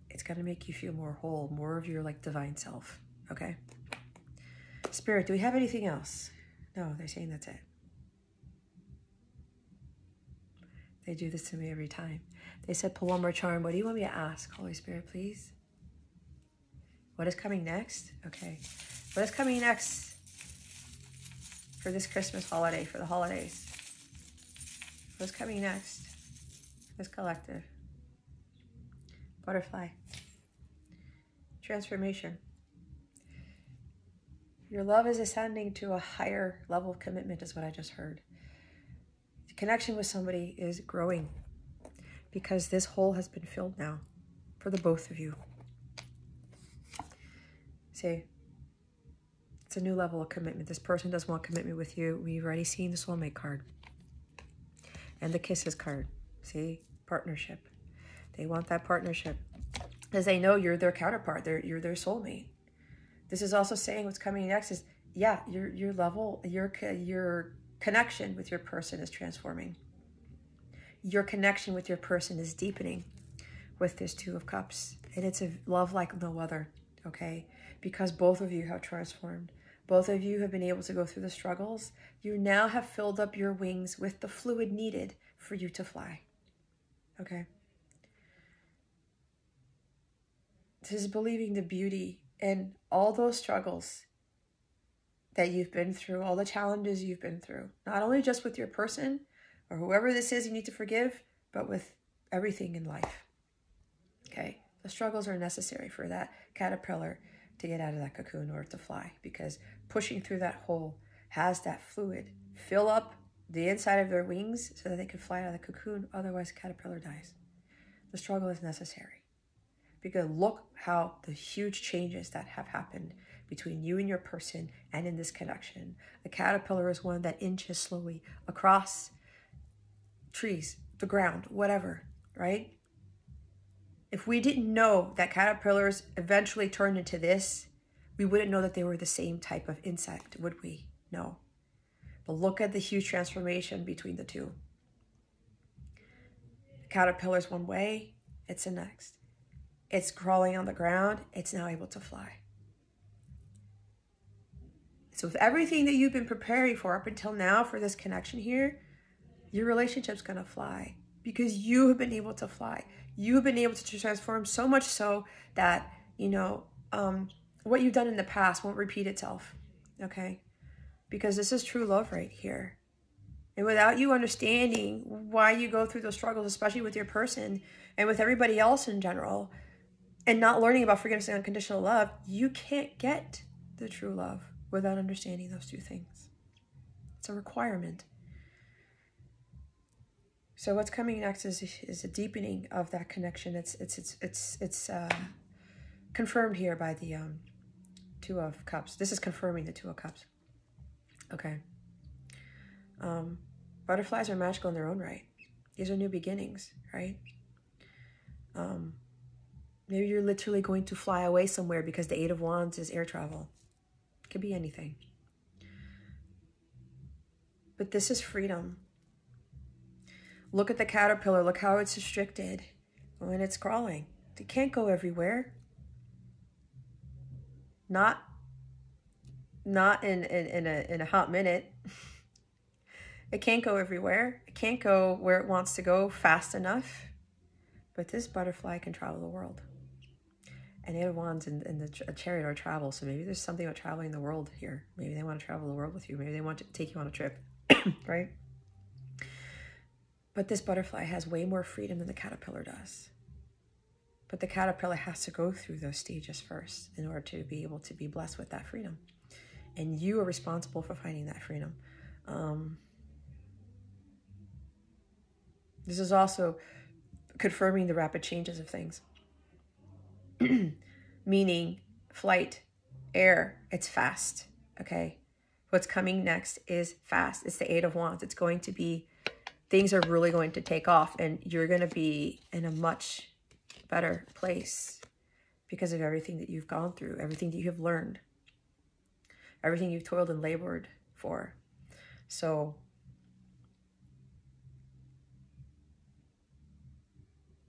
It's going to make you feel more whole, more of your like divine self, okay? Spirit, do we have anything else? No, they're saying that's it. They do this to me every time. They said, pull one more charm. What do you want me to ask? Holy Spirit, please. What is coming next? Okay. What is coming next for this Christmas holiday, for the holidays? What's coming next? This collective. Butterfly. Transformation. Your love is ascending to a higher level of commitment is what I just heard. The connection with somebody is growing because this hole has been filled now for the both of you. See, it's a new level of commitment. This person does want commitment with you. We've already seen the soulmate card and the kisses card. See, partnership. They want that partnership because they know you're their counterpart. You're their soulmate. This is also saying what's coming next is, yeah, your level, your connection with your person is transforming. Your connection with your person is deepening with this Two of Cups. And it's a love like no other, okay? Because both of you have transformed. Both of you have been able to go through the struggles. You now have filled up your wings with the fluid needed for you to fly, okay? This is believing the beauty in all those struggles that you've been through, all the challenges you've been through, not only just with your person or whoever this is you need to forgive, but with everything in life, okay? The struggles are necessary for that caterpillar to get out of that cocoon in order to fly, because pushing through that hole has that fluid fill up the inside of their wings so that they can fly out of the cocoon. Otherwise, the caterpillar dies. The struggle is necessary because look how the huge changes that have happened between you and your person and in this connection. The caterpillar is one that inches slowly across trees, the ground, whatever, right? If we didn't know that caterpillars eventually turned into this, we wouldn't know that they were the same type of insect, would we? No. But look at the huge transformation between the two. The caterpillar's one way, it's the next. It's crawling on the ground, it's now able to fly. So with everything that you've been preparing for up until now for this connection here, your relationship's gonna fly because you have been able to fly. You have been able to transform so much so that, you know, what you've done in the past won't repeat itself, okay? Because this is true love right here. And without you understanding why you go through those struggles, especially with your person and with everybody else in general, and not learning about forgiveness and unconditional love, you can't get the true love without understanding those two things. It's a requirement. So what's coming next is a deepening of that connection. It's confirmed here by the Two of Cups. This is confirming the Two of Cups. Okay. Butterflies are magical in their own right. These are new beginnings, right? Maybe you're literally going to fly away somewhere because the Eight of Wands is air travel. It could be anything. But this is freedom. Look at the caterpillar. Look how it's restricted when it's crawling. It can't go everywhere. Not in a hot minute. It can't go everywhere. It can't go where it wants to go fast enough. But this butterfly can travel the world. And Eight of Wands and the Chariot are travel. So maybe there's something about traveling the world here. Maybe they want to travel the world with you. Maybe they want to take you on a trip, right? But this butterfly has way more freedom than the caterpillar does. But the caterpillar has to go through those stages first in order to be able to be blessed with that freedom. And you are responsible for finding that freedom. This is also confirming the rapid changes of things. Meaning flight, air, it's fast, okay? What's coming next is fast. It's the Eight of Wands. It's going to be, things are really going to take off and you're going to be in a much better place because of everything that you've gone through, everything that you have learned, everything you've toiled and labored for. So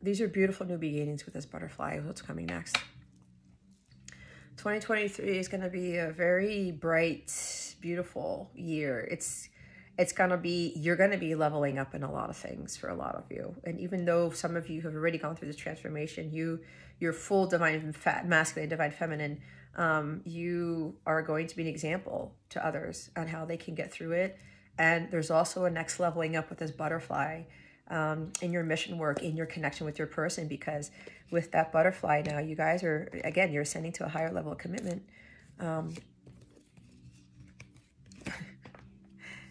these are beautiful new beginnings with this butterfly. What's coming next? 2023 is going to be a very bright, beautiful year. It's going to be, you're going to be leveling up in a lot of things for a lot of you. And even though some of you have already gone through this transformation, you're full divine masculine, divine feminine, you are going to be an example to others on how they can get through it. And there's also a next leveling up with this butterfly in your mission work, in your connection with your person, because with that butterfly now, you guys are, again, you're ascending to a higher level of commitment.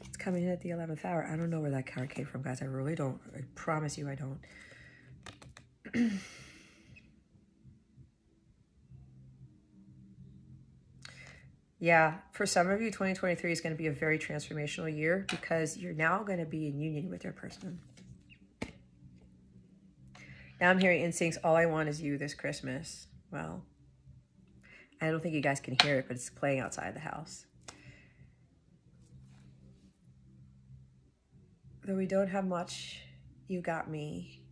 It's coming in at the 11th hour. I don't know where that card came from, guys. I really don't. I promise you I don't. Yeah, for some of you, 2023 is going to be a very transformational year because you're now going to be in union with your person. Now I'm hearing instincts, all I want is you this Christmas. Well, I don't think you guys can hear it, but it's playing outside the house. Though we don't have much, you got me,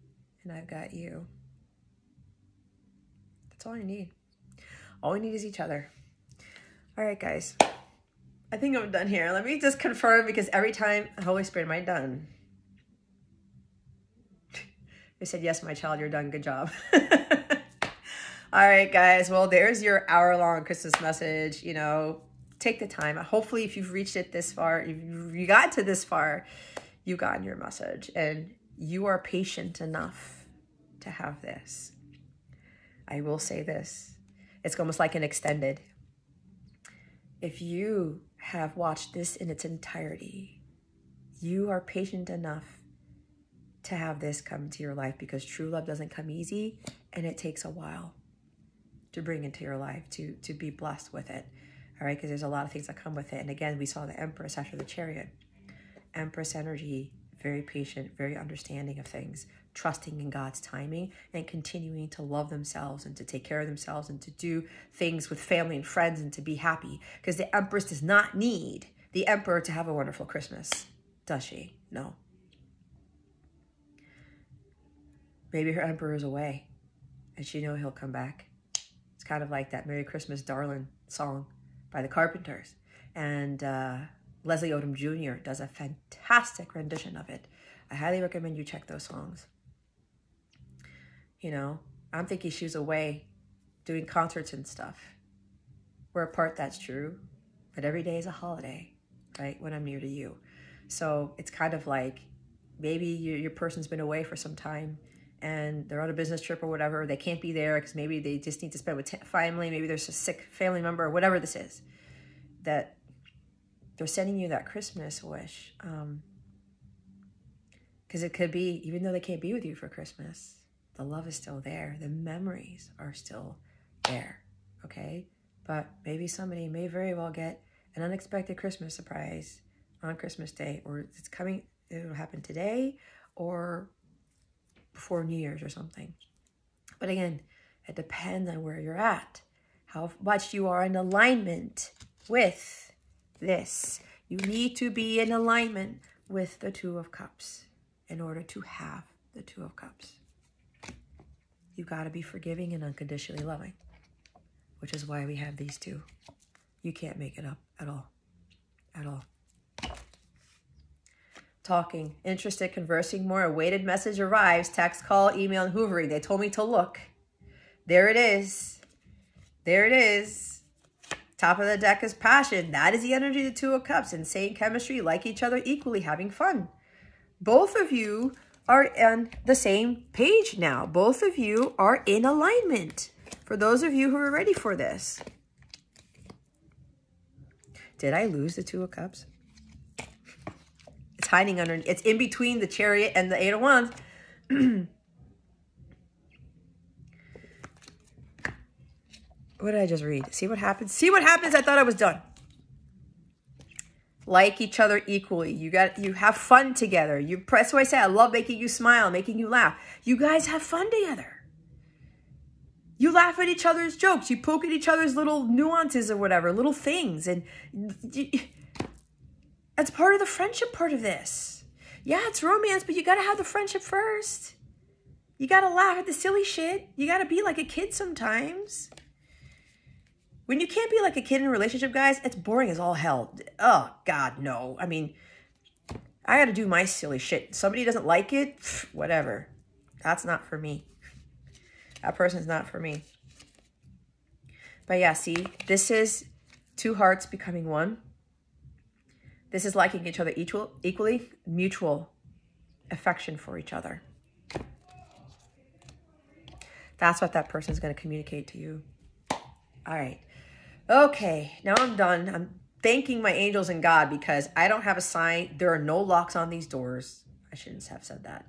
and I've got you. That's all I need. All we need is each other. All right, guys. I think I'm done here. Let me just confirm, because every time, Holy Spirit, am I done? They said, yes, my child, you're done. Good job. All right, guys. Well, there's your hour-long Christmas message. You know, take the time. Hopefully, if you've reached it this far, if you got to this far, you got your message. And you are patient enough to have this. I will say this. It's almost like an extended. If you have watched this in its entirety, you are patient enough to have this come into your life, because true love doesn't come easy, and it takes a while to bring into your life, to be blessed with it. All right, because there's a lot of things that come with it. And again, we saw the Empress after the Chariot. Empress energy, very patient, very understanding of things, trusting in God's timing, and continuing to love themselves and to take care of themselves and to do things with family and friends and to be happy. Because the Empress does not need the Emperor to have a wonderful Christmas, does she? No. Maybe her Emperor is away and she knows he'll come back. It's kind of like that Merry Christmas, Darling song by the Carpenters. And Leslie Odom Jr. does a fantastic rendition of it. I highly recommend you check those songs. You know, I'm thinking she was away doing concerts and stuff. We're apart, that's true. But every day is a holiday, right? When I'm near to you. So it's kind of like maybe your person's been away for some time and they're on a business trip or whatever. They can't be there because maybe they just need to spend with family. Maybe there's a sick family member or whatever this is. That they're sending you that Christmas wish. Because it could be, even though they can't be with you for Christmas, the love is still there. The memories are still there, okay? But maybe somebody may very well get an unexpected Christmas surprise on Christmas Day, or it's coming, it'll happen today or before New Year's or something. But again, it depends on where you're at, how much you are in alignment with this. You need to be in alignment with the Two of Cups in order to have the Two of Cups. You've got to be forgiving and unconditionally loving, which is why we have these two. You can't make it up at all. At all. Talking, interested, conversing more. A weighted message arrives. Text, call, email, and hoovering. They told me to look. There it is. There it is. Top of the deck is passion. That is the energy of the Two of Cups. Insane chemistry, like each other, equally having fun. Both of you are on the same page now. Both of you are in alignment. For those of you who are ready for this. Did I lose the Two of Cups? It's hiding under, it's in between the Chariot and the Eight of Wands. What did I just read? See what happens? See what happens? I thought I was done. Like each other equally. You have fun together. That's why I say I love making you smile, making you laugh. You guys have fun together. You laugh at each other's jokes. You poke at each other's little nuances or whatever, little things. And that's part of the friendship part of this. Yeah, it's romance, but you got to have the friendship first. You got to laugh at the silly shit. You got to be like a kid sometimes. When you can't be like a kid in a relationship, guys, it's boring as all hell. Oh, God, no. I mean, I got to do my silly shit. Somebody doesn't like it, whatever. That's not for me. That person's not for me. But yeah, see, this is two hearts becoming one. This is liking each other equally, mutual affection for each other. That's what that person is going to communicate to you. All right. Okay, now I'm done. I'm thanking my angels and God because I don't have a sign. There are no locks on these doors. I shouldn't have said that.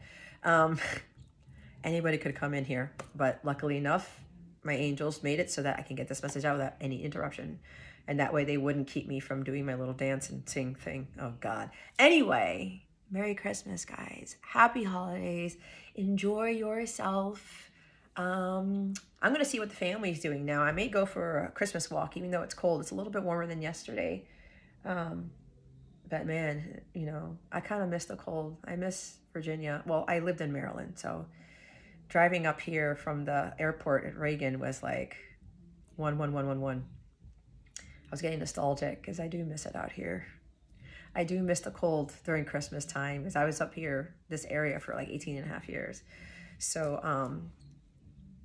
Anybody could come in here, but luckily enough, my angels made it so that I can get this message out without any interruption. And that way they wouldn't keep me from doing my little dance and sing thing. Oh, God. Anyway, Merry Christmas, guys. Happy holidays. Enjoy yourself. I'm going to see what the family's doing now. I may go for a Christmas walk, even though it's cold. It's a little bit warmer than yesterday. But, man, you know, I kind of miss the cold. I miss Virginia. Well, I lived in Maryland, so driving up here from the airport at Reagan was like 11111. I was getting nostalgic because I do miss it out here. I do miss the cold during Christmas time because I was up here, this area, for like 18 and a half years. So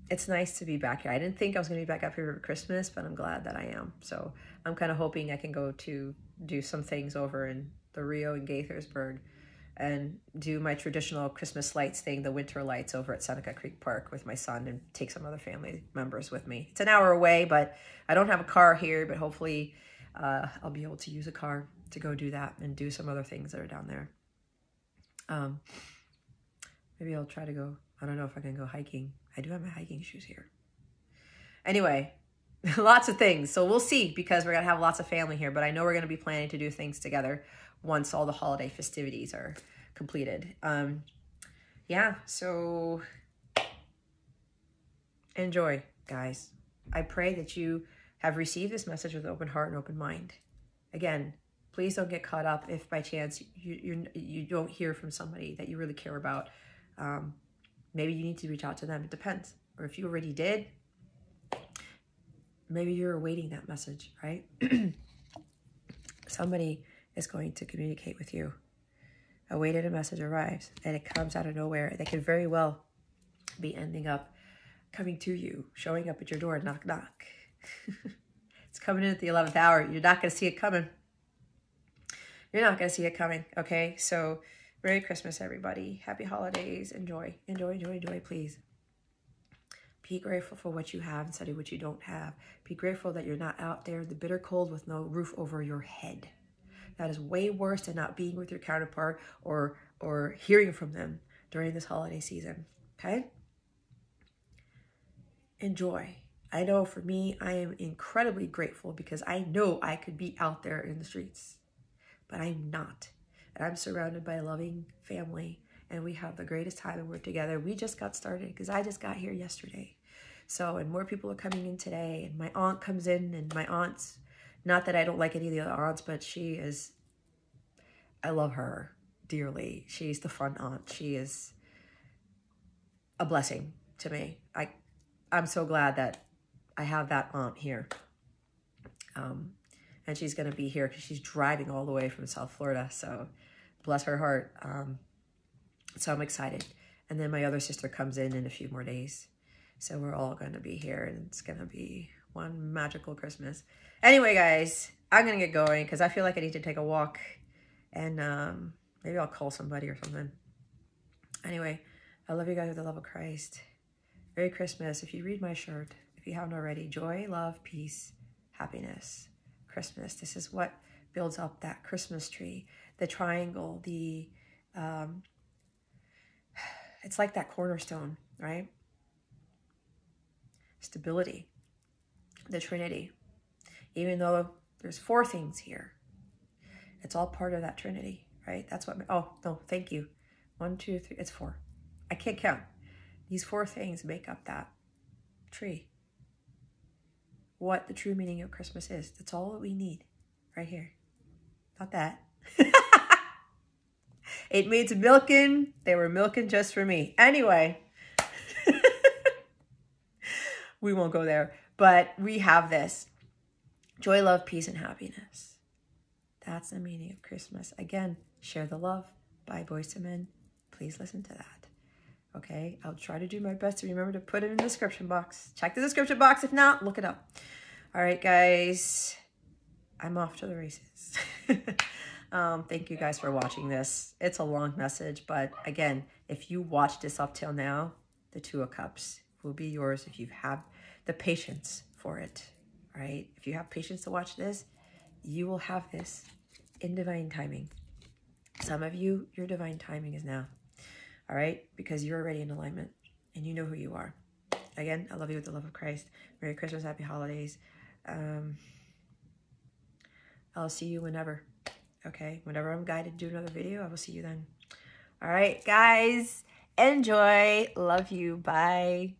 it's nice to be back here. I didn't think I was going to be back up here for Christmas, but I'm glad that I am. So I'm kind of hoping I can go to do some things over in the Rio and Gaithersburg and do my traditional Christmas lights thing, the winter lights over at Seneca Creek Park with my son and take some other family members with me. It's an hour away, but I don't have a car here, but hopefully I'll be able to use a car to go do that and do some other things that are down there. Maybe I'll try to go, I don't know if I can go hiking. I do have my hiking shoes here. Anyway, lots of things. So we'll see because we're going to have lots of family here, but I know we're going to be planning to do things together once all the holiday festivities are completed. Yeah, so enjoy, guys. I pray that you have received this message with an open heart and open mind. Again, please don't get caught up if by chance you don't hear from somebody that you really care about. Maybe you need to reach out to them. It depends. Or if you already did, maybe you're awaiting that message, right? Somebody is going to communicate with you. Awaited a message arrives and it comes out of nowhere. They could very well be ending up coming to you, showing up at your door, knock, knock. It's coming in at the 11th hour. You're not going to see it coming. You're not going to see it coming, okay? So Merry Christmas, everybody. Happy holidays. Enjoy, enjoy, enjoy, enjoy, please. Be grateful for what you have instead of what you don't have. Be grateful that you're not out there in the bitter cold with no roof over your head. That is way worse than not being with your counterpart or hearing from them during this holiday season, okay? Enjoy. I know for me, I am incredibly grateful because I know I could be out there in the streets, but I'm not. And I'm surrounded by a loving family and we have the greatest time and we're together. We just got started because I just got here yesterday. So, and more people are coming in today and my aunt comes in and my aunt's, not that I don't like any of the other aunts, but she is, I love her dearly. She's the fun aunt. She is a blessing to me. I'm so glad that I have that aunt here. And she's going to be here because she's driving all the way from South Florida. So bless her heart. So I'm excited. And then my other sister comes in a few more days. So we're all going to be here and it's going to be one magical Christmas. Anyway, guys, I'm going to get going because I feel like I need to take a walk and maybe I'll call somebody or something. Anyway, I love you guys with the love of Christ. Merry Christmas. If you read my shirt, if you haven't already, joy, love, peace, happiness, Christmas. This is what builds up that Christmas tree. The triangle, it's like that cornerstone, right? Stability, the Trinity. Even though there's 4 things here, it's all part of that Trinity, right? That's what, oh, no, thank you. 1, 2, 3, it's 4. I can't count. These 4 things make up that tree. What the true meaning of Christmas is. That's all that we need right here. Not that. It means milking. They were milking just for me. Anyway, we won't go there. But we have this. Joy, love, peace, and happiness. That's the meaning of Christmas. Again, Share the Love by Boyz II Men. Please listen to that. Okay? I'll try to do my best to remember to put it in the description box. Check the description box. If not, look it up. All right, guys. I'm off to the races. Thank you guys for watching this. It's a long message, but again, if you watched this up till now, the Two of Cups will be yours if you have the patience for it, right? If you have patience to watch this, you will have this in divine timing. Some of you, your divine timing is now, all right? Because you're already in alignment and you know who you are. Again, I love you with the love of Christ. Merry Christmas, Happy Holidays. I'll see you whenever, okay? Whenever I'm guided to do another video, I will see you then. All right, guys, enjoy. Love you. Bye.